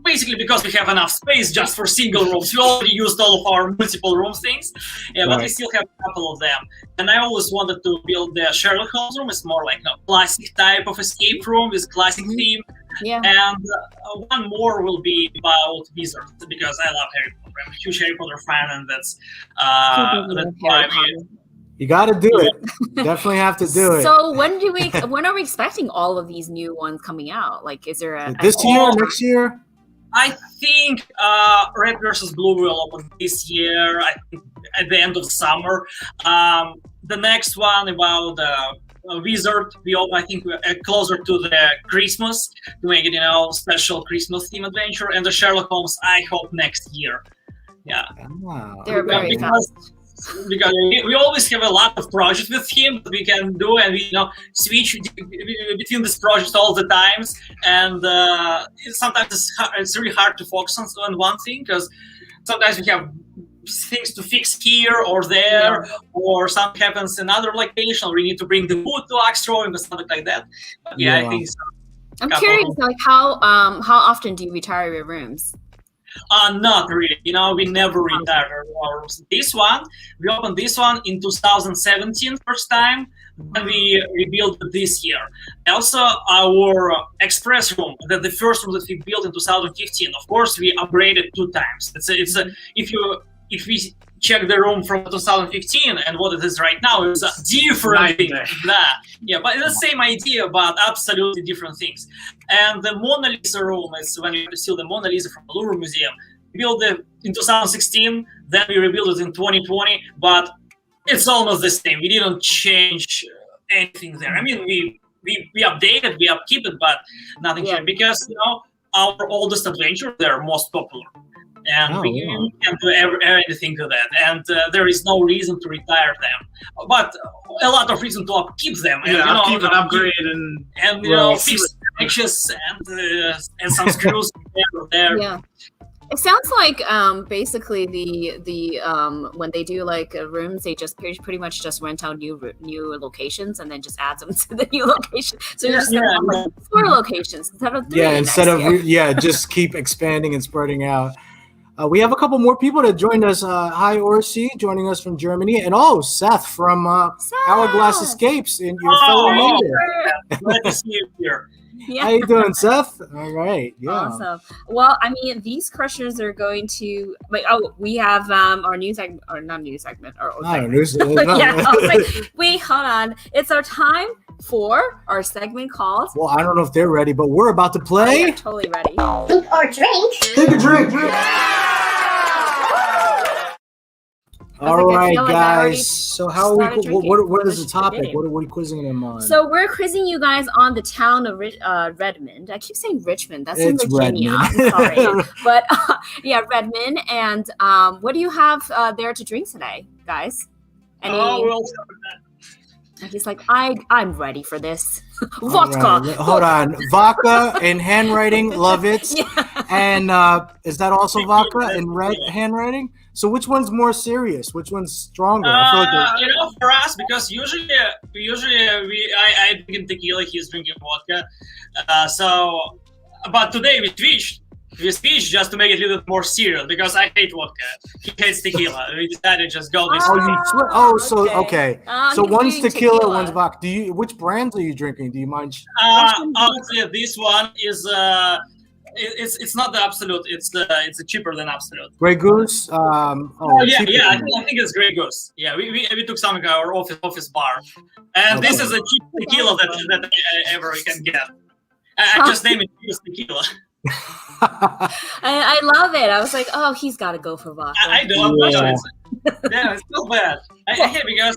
basically because we have enough space just for single rooms. We already used all of our multiple rooms things, but we still have a couple of them. And I always wanted to build the Sherlock Holmes room. It's more like classic type of escape room with classic theme. Yeah. And one more will be about Wizards because I love Harry Potter. I'm a huge Harry Potter fan, and that's why you got to do it. Definitely have to do it. So when are we expecting all of these new ones coming out? Like, is there this year, next year? I think Red versus Blue will open this year. I think at the end of summer. The next one about Wizard, we open, I think, closer to the Christmas to make it, special Christmas theme adventure. And the Sherlock Holmes, I hope next year. Yeah, they're very fast. Because we always have a lot of projects with him that we can do, and we switch between these projects all the times. And sometimes it's really hard to focus on one thing because sometimes we have things to fix here or there, or something happens in another location, or we need to bring the wood to Axtro or something like that. But I think so. I'm curious, like how often do you retire your rooms? Not really. We never retired our rooms. We opened this one in 2017 first time, and we rebuilt it this year. Also, our express room, the first room that we built in 2015, of course, we upgraded 2 times. If we check the room from 2015 and what it is right now, it's a different thing. Yeah, but it's the same idea, but absolutely different things. And the Mona Lisa room is when we steal the Mona Lisa from the Louvre Museum. We built it in 2016, then we rebuilt it in 2020, but it's almost the same. We didn't change anything there. I mean, we update it, we upkeep it, but nothing here because our oldest adventure, they're most popular. And we can't do anything to that, and there is no reason to retire them, but a lot of reason to upkeep them, and upkeep and upgrade and fix patches and some screws there. Yeah, it sounds like basically the when they do like rooms, they just pretty much just rent out new locations and then just add them to the new location. So you're just gonna have like 4 locations instead of 3. Yeah, just keep expanding and spreading out. We have a couple more people that joined us. Hi, Orsi, joining us from Germany. And Seth from Hourglass Escapes in your fellow member. Glad to see you here. Yeah. How you doing, Seth? All right. Yeah. Awesome. Well, I mean, these crushers are going to we have our new segment, or not new segment, or segment. Yeah, I was like, wait, hold on. It's our time for our segment called. Well, I don't know if they're ready, but we're about to play. Oh, yeah, totally ready. Eat or drink. Take a drink. All right, guys. So how are we? What is the topic? What are we quizzing them on? So we're quizzing you guys on the town of Redmond. I keep saying Richmond. That's in Virginia. I'm sorry, but yeah, Redmond. And what do you have there to drink today, guys? He's like, I'm ready for this. Vodka. Right. Hold on. Vodka in handwriting. Love it. Yeah. And is that also vodka in red handwriting? So which one's more serious? Which one's stronger? I feel like for us, because usually I drink tequila, he's drinking vodka. But today we switched just to make it a little bit more serious because I hate vodka. He hates tequila. We decided to just go this way. Okay. So one's tequila, one's vodka. Which brands are you drinking? Do you mind? Honestly, this one is it's not the Absolute. It's cheaper than Absolute. Grey Goose. I think it's Grey Goose. Yeah, we took some of our office bar, and this is a cheap tequila that I ever can get. I just named it tequila. I love it. I was like, oh, he's got to go for vodka. I do. It's so bad. Because.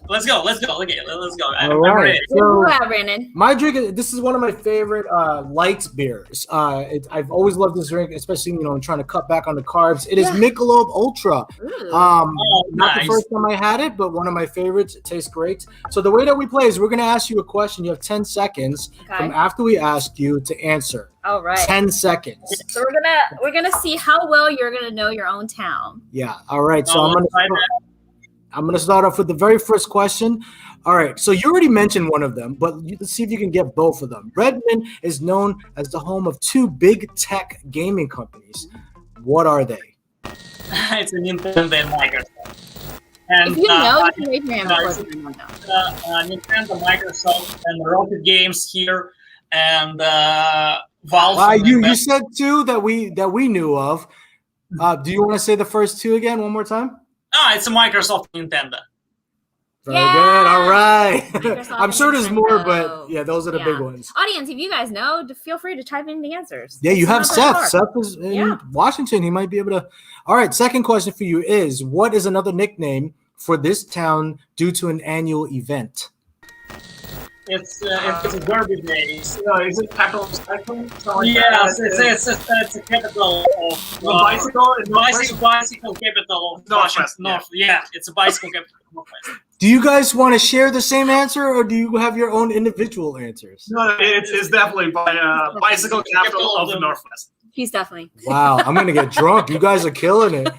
Let's go. Okay, let's go. All right. So, Brandon. My drink. This is one of my favorite light beers. I've always loved this drink, especially trying to cut back on the carbs. It is Michelob Ultra. Not the first time I had it, but one of my favorites. It tastes great. So the way that we play is we're going to ask you a question. You have 10 seconds from after we ask you to answer. All right. 10 seconds. So we're gonna see how well you're gonna know your own town. Yeah. All right. So I'm going to start off with the very first question. All right, so you already mentioned one of them, but let's see if you can get both of them. Redmond is known as the home of 2 big tech gaming companies. What are they? It's a Nintendo and Microsoft. And, if you know, you can raise your hand. Nintendo, Microsoft, and Rocket Games here, and Valve. You said 2 that we knew of. Do you want to say the first 2 again one more time? It's a Microsoft Nintendo. Very good. All right. I'm sure there's more, but those are the big ones. Audience, if you guys know, feel free to type in the answers. Yeah, you have Seth. Seth is in Washington. He might be able to. All right. Second question for you is, what is another nickname for this town due to an annual event? It's a Derby Day. Is it capital cycling? Yes, it's a capital of bicycle capital of Washington. Yeah, it's a bicycle capital of Northwest. Do you guys want to share the same answer, or do you have your own individual ansers? No, it's definitely bicycle capital of the Northwest. He's definitely. Wow, I'm gonna get drunk. You guys are killing it.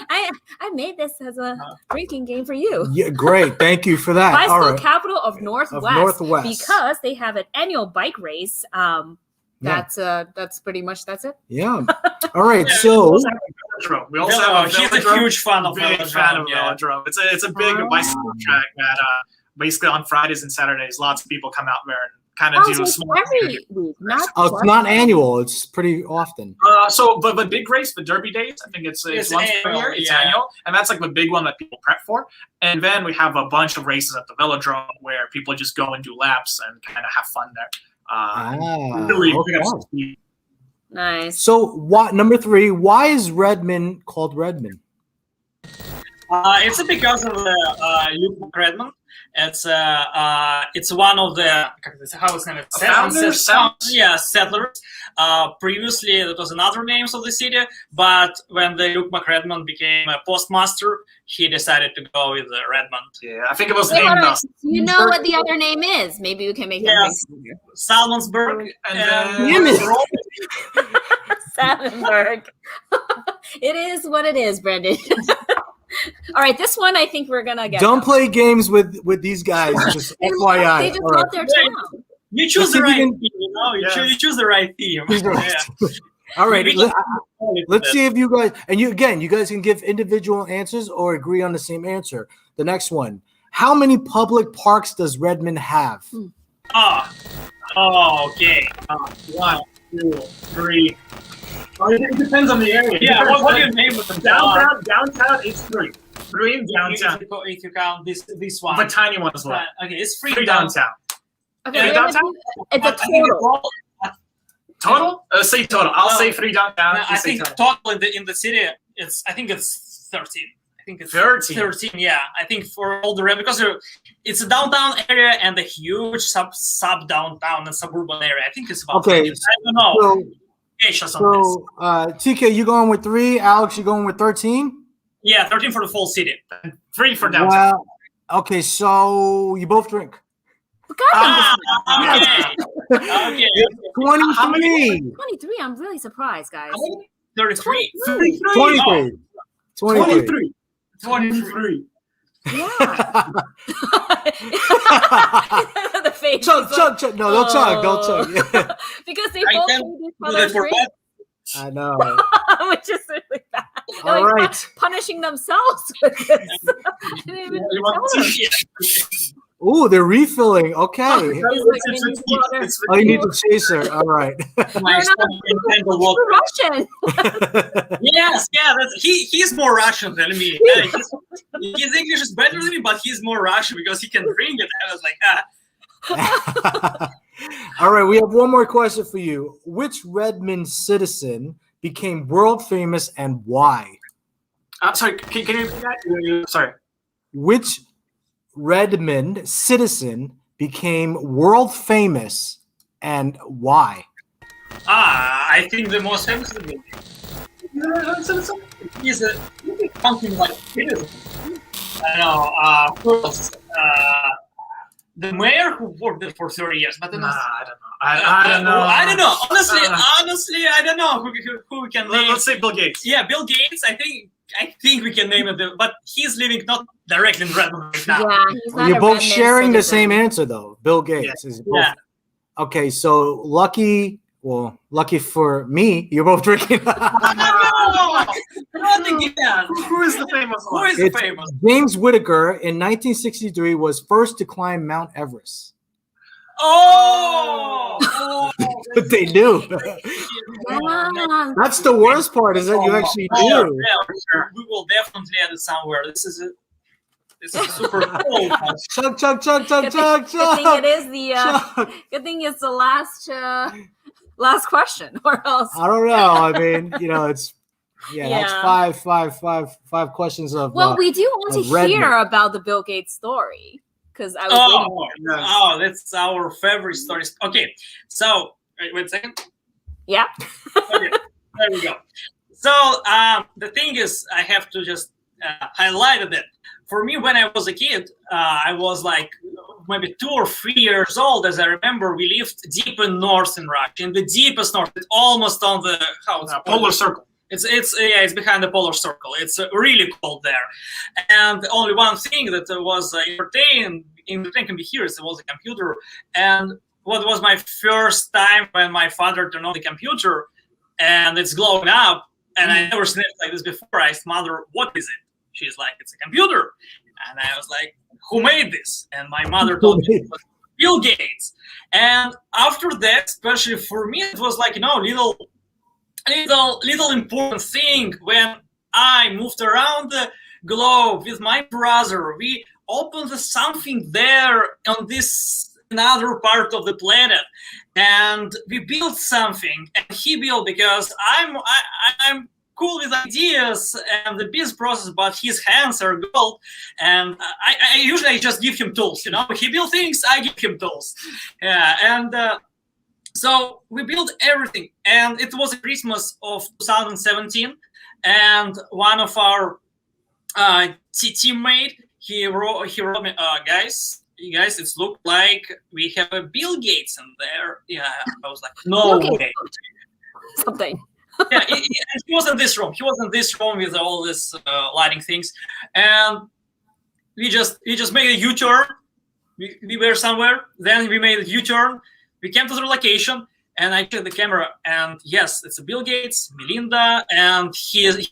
I made this as a drinking game for you. Yeah, great. Thank you for that. Bicycle capital of Northwest. Because they have an annual bike race. That's pretty much that's it. Yeah. All right. So we also have he's a huge fan of Velodrome. It's a big bicycle track that basically on Fridays and Saturdays, lots of people come out there and kind of do a small. Every week, it's not annual. It's pretty often. But the big race, the Derby Days, I think it's once per year. It's annual, and that's like the big one that people prep for. And then we have a bunch of races at the Velodrome where people just go and do laps and kind of have fun there. Really pick up some speed. Nice. So, number 3, why is Redmond called Redmond? It's because of Luke Redmond. It's one of the how it's named Founders? settlers. Previously, it was another names of the city, but when the Luke McRedmond became a postmaster, he decided to go with Redmond. Yeah, I think it was Wait, named hold on. us. You know what the other name is? Maybe we can make them Yes. think. Salmonsburg And Salmonberg. It is what it is, Brendan. All right, this one I think we're gonna get. Don't play games with these guys. Just FYI. They just All right. love their town. You choose Let's see the if we right can- team. You know, Yes. you choose the right team. Choose the right Yeah. All right. We Let's see if you guys you guys can give individual answers or agree on the same answer. The next one. How many public parks does Redmond have? Okay. 1, 2, 3. It depends on the area. Yeah, what do you name of the Downtown, it's 3. 3 in downtown. If you count this one. The tiny one as well. Okay, it's 3 3 downtown. downtown. Okay, Yeah, we're gonna downtown? do- it's a I think total. Total? Say total. I'll say 3 downtown. I You say think total. total in the city, I think it's 13. I think it's 13. 13. Yeah, I think for all the because it's a downtown area and a huge sub downtown and suburban area. I think it's about. Okay, 13. I don't know. So, Patience on this. TK, you going with 3? Alex, you going with 13? Yeah, 13 for the full city. 3 for downtown. Well, okay, so you both drink. God, Okay. Okay. 23. 23. I'm really surprised, guys. 33. 23. 23. 23. Yeah. The face. Chug. No, don't chug. Because they I both can made each do other that for drink, what? I know. which is really bad. They're All like right. punishing themselves with this. I didn't even You want know. to- Ooh, they're refilling. Okay. Oh, you need the chaser. All right. My son Nintendo World Russian. Yes, yeah, he's more Russian than me. Yeah, his English is better than me, but he's more Russian because he can drink it. I was like, All right, we have one more question for you. Which Redmond citizen became world famous and why? Sorry, can you repeat that? Sorry. Which Redmond citizen became world famous and why? I think the most famous of it. He's something like citizen. I don't know. Who else? The mayor who worked there for 30 years. But I don't know. I don't know. Honestly, I don't know who we can name. Let's say Bill Gates. Yeah, Bill Gates. I think we can name it, but he's living not directly in Redmond right now. Yeah, he's not You're a both Redmond sharing the citizen. same answer, though. Bill Gates is both. Yeah. Okay, so lucky for me, you're both drinking. Not again. Who is the famous Who one? is the It's famous? James Whittaker in 1963 was first to climb Mount Everest. Oh! But they knew. Yeah. That's the worst part is that you actually Yeah, knew. for sure. We will definitely add it somewhere. This is super cool. Chug. Good thing it is the Chug. good thing it's the last question, or else. I don't know. I mean, it's that's Yeah. five questions of. Well, we do want to Redmond. hear about the Bill Gates story because I was waiting. That's our favorite stories. Okay, so wait a second. Yeah. Okay, there we go. So the thing is, I have to just highlight that for me, when I was a kid, I was like maybe 2 or 3 years old. As I remember, we lived deep in north in Russia, in the deepest north. It's almost on the Polar circle. It's behind the polar circle. It's really cold there, and only one thing that was entertaining can be here. It was a computer, and what was my first time when my father turned on the computer, and it's glowing up, and I never seen it like this before. I asked mother, "What is it?" She's like, "It's a computer," and I was like, "Who made this?" And my mother told me it was Bill Gates. And after that, especially for me, it was like little important thing when I moved around the globe with my brother. We opened something there on this another part of the planet, and we built something. And he built because I'm cool with ideas and the business process, but his hands are gold. And I usually just give him tools. He builds things, I give him tools. Yeah, and so we built everything. And it was Christmas of 2017, and one of our teammate, he wrote me, guys, it's looked like we have a Bill Gates in there. Yeah, I was like, no way. Something. Yeah, he was in this room. He was in this room with all this lighting things, and we just made a U-turn. We were somewhere. Then we made a U-turn. We came to the location, and I checked the camera, and yes, it's Bill Gates, Melinda, and his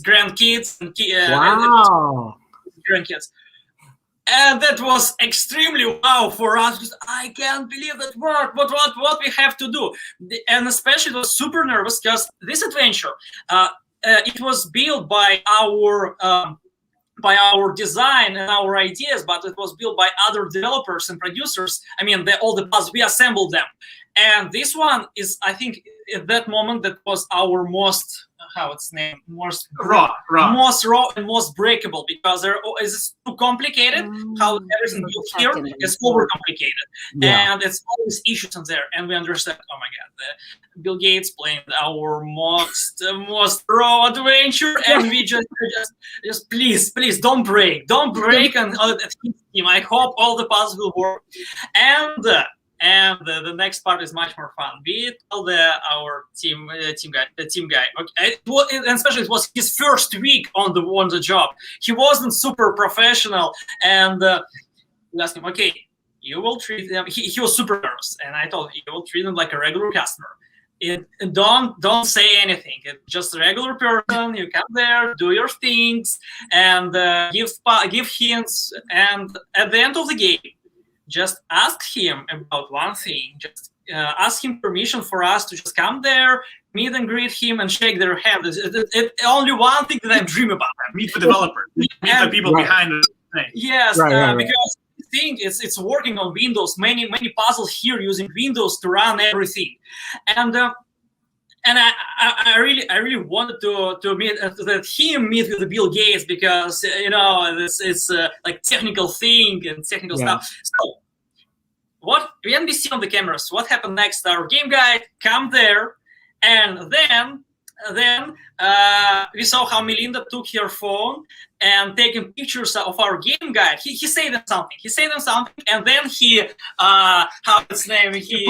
grandkids and wow, grandkids. And that was extremely wow for us, because I can't believe that worked. What we have to do, and especially it was super nervous because this adventure, it was built by our design and our ideas, but it was built by other developers and producers. I mean, all the puzzles, we assembled them, and this one is, I think, at that moment, that was our most most raw and most breakable, because it's too complicated. How everything built here is over complicated, and it's always issues in there. And we understand, oh my god, Bill Gates playing our most raw adventure, and we just please don't break, and his team. I hope all the puzzles will work, and the next part is much more fun. We told our team guy. Okay, and especially it was his first week on the job. He wasn't super professional, and we asked him, okay, you will treat him. He was super nervous, and I told him, you will treat him like a regular customer. And don't say anything. It's just a regular person. You come there, do your things, and give hints. And at the end of the game, just ask him about one thing. Just ask him permission for us to just come there, meet and greet him, and shake their hand. It's only one thing that I dream about. Meet the developer. Meet the people behind the thing. Yes, because I think it's working on Windows. Many puzzles here using Windows to run everything, and I really wanted to meet him with the Bill Gates, because it's like technical thing and technical stuff. So when we see on the cameras what happened next, our game guy come there, and then we saw how Melinda took her phone and taking pictures of our game guide. He said them something. And then he put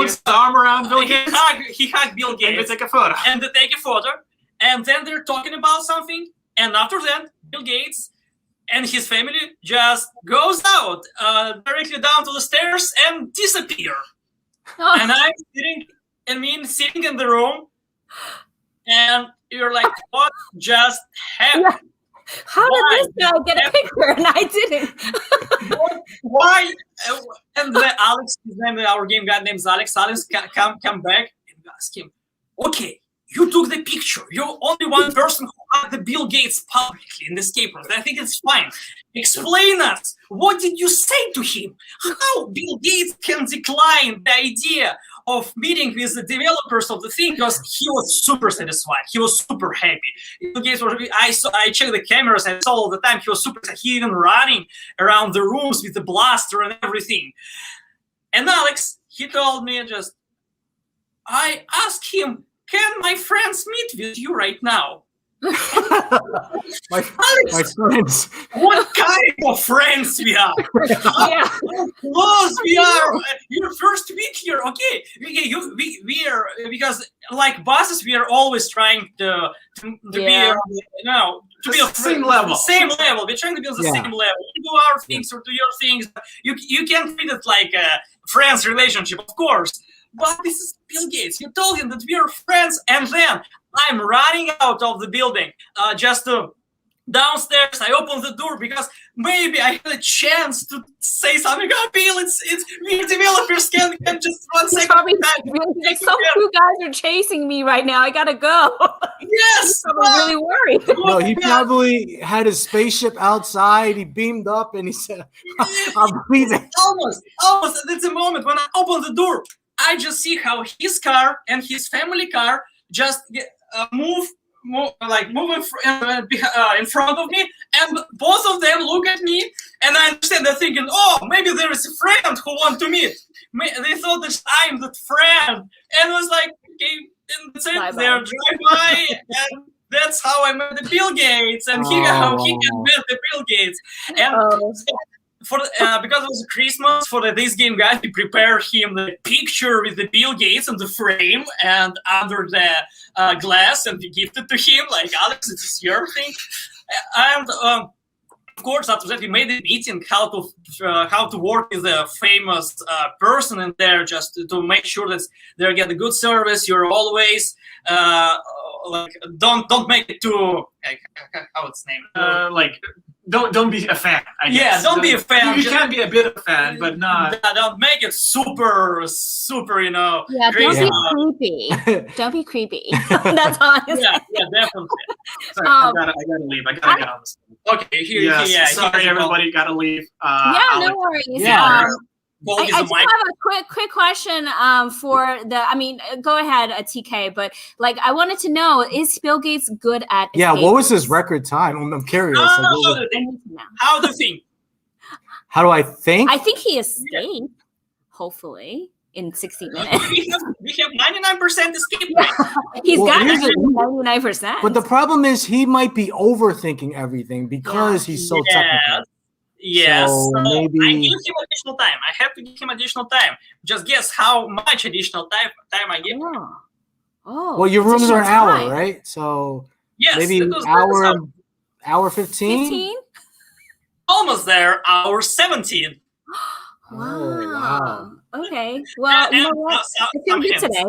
his arm around Bill Gates. He hugged Bill Gates. And they take a photo. And then they're talking about something. And after that, Bill Gates and his family just goes out directly down to the stairs and disappear. Oh. And I'm sitting in the room, and you're like, what just happened? Yeah. How did this guy get a picture and I didn't? Why? And Alex, his name, our game guy named Alex. Alex come back and ask him, okay, you took the picture. You're only one person who had the Bill Gates publicly in the escape room. I think it's fine. Explain us. What did you say to him? How Bill Gates can decline the idea of meeting with the developers of the thing, because he was super satisfied. He was super happy. Bill Gates I checked the cameras, I saw all the time. He was super excited. He even running around the rooms with the blaster and everything. And Alex, he told me I asked him, can my friends meet with you right now? my friends. What kind of friends we are? Yeah. How close we are. Your first week here, okay? We are, because like bosses, we are always trying to be to be on the same level. Same level. We're trying to be on the same level. You do our things or do your things. You can't treat it like a friends relationship, of course. But this is Bill Gates. You told him that we are friends, and then I'm running out of the building just to downstairs. I open the door because maybe I had a chance to say something. Oh, Bill, it's we developers can just 1 second. Like some two guys are chasing me right now. I gotta go. Yes, I'm really worried. No, he probably had his spaceship outside. He beamed up and he said, "I'm leaving." Almost. That's the moment when I open the door. I just see how his car and his family car just move moving in front of me, and both of them look at me, and I understand they're thinking, oh, maybe there is a friend who wants to meet. They thought that I'm that friend, and it was like, okay, and that's it. They're drive by, and that's how I met the Bill Gates, and how he met the Bill Gates, and. Because it was Christmas for this game guy, we prepared him the picture with the Bill Gates on the frame and under the glass, and we gifted to him like, Alex, this is your thing. And of course, after that, we made a meeting how to work with a famous person in there, just to make sure that they get a good service. You're always don't make it too how it's named Don't be a fan. I guess. Yeah, don't be a fan. You can be a bit of a fan, but not. Don't make it super, Yeah, crazy. Don't be creepy. Don't be creepy. That's all. Yeah, definitely. Sorry, I gotta leave. I gotta get on this. Okay, here. Sorry, everybody, gotta leave. No worries. Yeah. I just have a quick question for the. I mean, go ahead, TK. But I wanted to know: is Bill Gates good at? What was his record time? I'm curious. How do you think? How do I think? I think he escaped. Hopefully, in 60 minutes. We have 99% escape rate. He's got 99%. But the problem is, he might be overthinking everything because he's so technical. Yes, so maybe I give him additional time. I have to give him additional time. Just guess how much additional time I give him. Well, your rooms are an hour, right? So maybe hour 15? Almost there, hour 17. Wow. Okay. Well, you know what? It's gonna be today.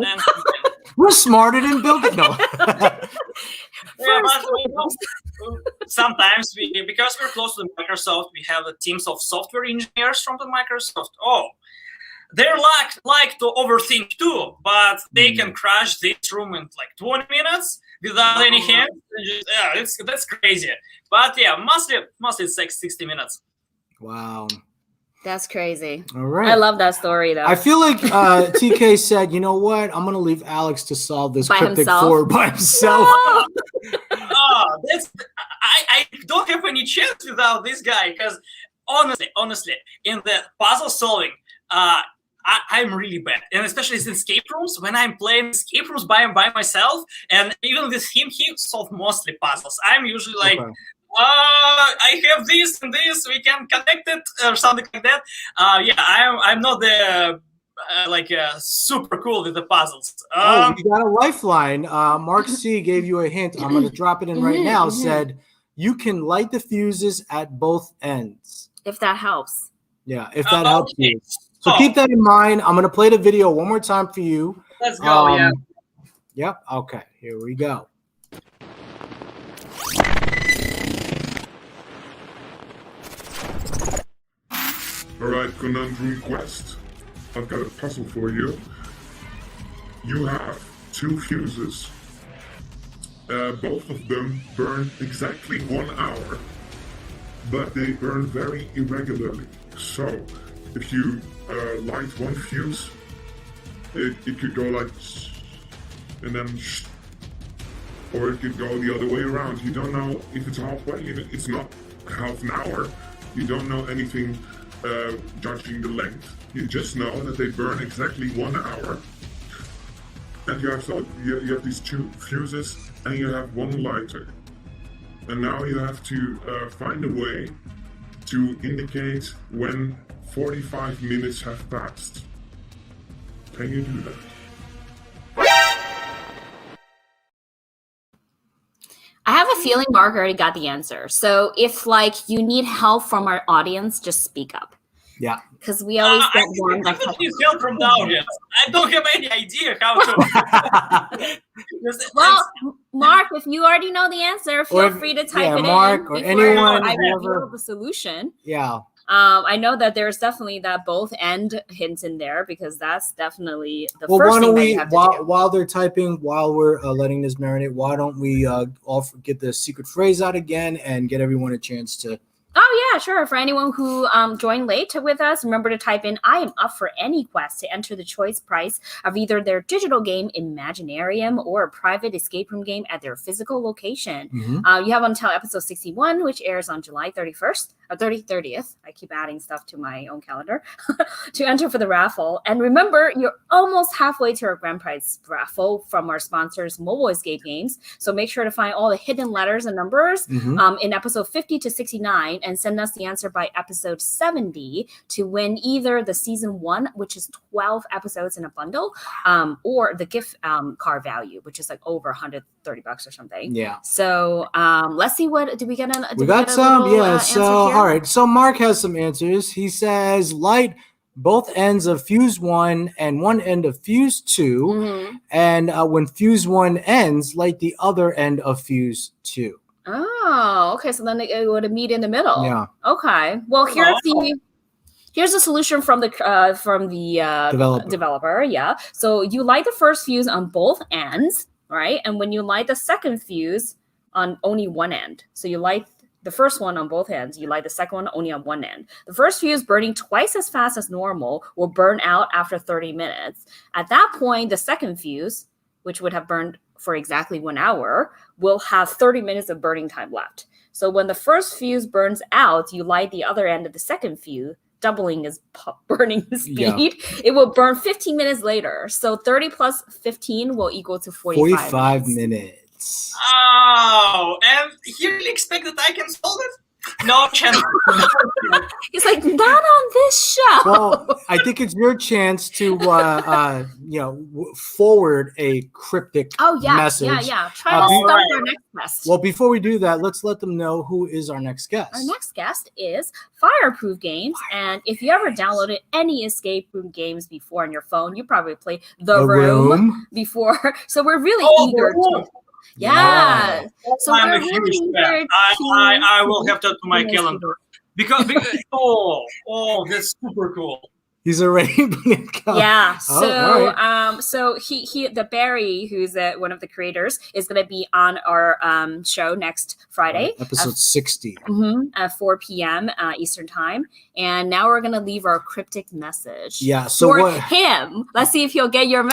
We're smarter than Bill Gates. No. Sometimes because we're close to Microsoft, we have teams of software engineers from the Microsoft. They're like to overthink too, but they can crash this room in 20 minutes without any hands. That's crazy. But mostly it's 60 minutes. Wow. That's crazy. All right. I love that story, though. I feel like TK said, you know what? I'm going to leave Alex to solve this cryptic 4 by himself. No! I don't have any chance without this guy, because honestly, in the puzzle solving, I'm really bad. And especially in escape rooms, when I'm playing escape rooms by myself, and even with him, he solved mostly puzzles. I'm usually I have this and this, we can connect it or something like that. I'm not the super cool with the puzzles. You got a lifeline. Mark C gave you a hint. I'm going to drop it in right now. Said you can light the fuses at both ends. If that helps. Yeah, if that helps you. So keep that in mind. I'm going to play the video one more time for you. Let's go, Yep, okay, here we go. Alright, Conundroom Quest. I've got a puzzle for you. You have 2 fuses. Both of them burn exactly 1 hour, but they burn very irregularly. So, if you light one fuse, it could go like, and then, or it could go the other way around. You don't know if it's halfway. It's not half an hour. You don't know anything judging the length. You just know that they burn exactly 1 hour. And you have these 2 fuses, and you have 1 lighter. And now you have to find a way to indicate when 45 minutes have passed. Can you do that? I have a feeling Mark already got the answer. So if you need help from our audience, just speak up. Yeah. Because we always get one. I need help from the audience. I don't have any idea how to. Well, Mark, if you already know the answer, feel free to type it Mark, in. Or anyone, I reveal the solution. Yeah. I know that there's definitely that both end hints in there, because that's definitely the first thing that you have to do. While they're typing, while we're letting this marinate, why don't we get the secret phrase out again and get everyone a chance to Oh, yeah, sure. For anyone who joined late with us, remember to type in I am up for any quest to enter the choice price of either their digital game Imaginarium or a private escape room game at their physical location. You have until episode 61, which airs on July 31st or 30th. I keep adding stuff to my own calendar to enter for the raffle. And remember, you're almost halfway to our grand prize raffle from our sponsors, Mobile Escape Games. So make sure to find all the hidden letters and numbers in episode 50 to 69 and send us the answer by episode 70 to win either the season 1, which is 12 episodes in a bundle, or the gift card value, which is like over $130 or something. Yeah. So let's see, what did we get? We got some. Yeah. So all right. So Mark has some answers. He says light both ends of fuse 1 and one end of fuse 2, and when fuse 1 ends, light the other end of fuse 2. Oh, okay. So then it would meet in the middle. Yeah. Okay. Well, here's the solution from the developer. Yeah. So you light the first fuse on both ends, right? And when you light the second fuse on only one end, so you light the first one on both ends, you light the second one only on one end. The first fuse burning twice as fast as normal will burn out after 30 minutes. At that point, the second fuse, which would have burned for exactly 1 hour, will have 30 minutes of burning time left. So when the first fuse burns out, you light the other end of the second fuse, doubling its burning speed. Yeah. It will burn 15 minutes later. So 30 plus 15 will equal to 45 minutes. Oh, and you really expect that I can solve it? No chance. He's like, not on this show. Well, I think it's your chance to, forward a cryptic message. Yeah. Try to stump our next guest. Well, before we do that, let's let them know who is our next guest. Our next guest is Fireproof Games, and if you ever downloaded any escape room games before on your phone, you probably played The Room before. So we're really eager to. Yeah. So I'm a huge fan. I will have to add to my calendar because that's super cool. He's already been Yeah. So he the Barry, who's one of the creators, is going to be on our show next Friday, episode 60, at 4 p.m. Eastern time. And now we're going to leave our cryptic message. Yeah. So for him, let's see if he'll get your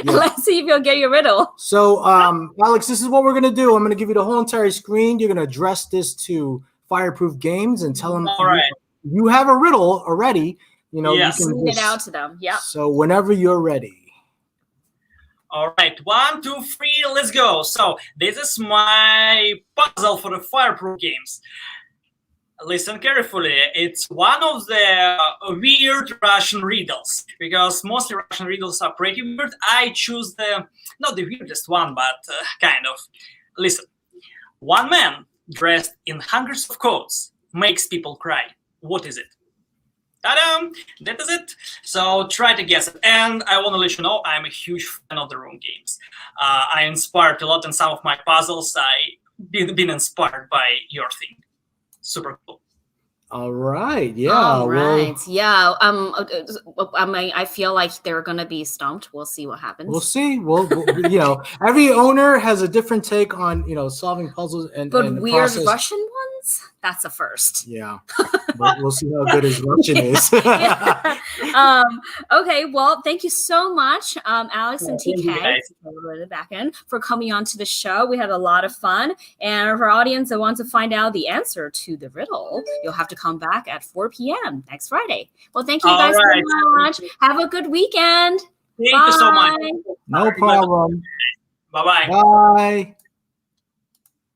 Let's see if he'll get your riddle. So, Alex, this is what we're going to do. I'm going to give you the whole entire screen. You're going to address this to Fireproof Games and tell them you have a riddle already. You can send it out to them. Yeah. So whenever you're ready. All right, 1, 2, 3, let's go. So this is my puzzle for the Fireproof Games. Listen carefully. It's one of the weird Russian riddles, because mostly Russian riddles are pretty weird. I choose not the weirdest one, but kind of. Listen. One man dressed in hundreds of coats makes people cry. What is it? Ta-da! That is it. So try to guess it. And I want to let you know I'm a huge fan of the room games. I inspired a lot in some of my puzzles. I've been inspired by your thing. Super cool. All right. Yeah. All right. Yeah. I feel like they're gonna be stumped. We'll see what happens. We'll see. We'll every owner has a different take on solving puzzles and the weird process. Russian ones. That's a first. Yeah. But we'll see how good his Russian is. Okay. Well, thank you so much, Alex and TK, back end, for coming on to the show. We had a lot of fun, and for our audience that wants to find out the answer to the riddle, you'll have to come back at 4 p.m. next Friday. Well, thank you guys so much. Have a good weekend. Thank you so much. No problem. Bye-bye. Bye.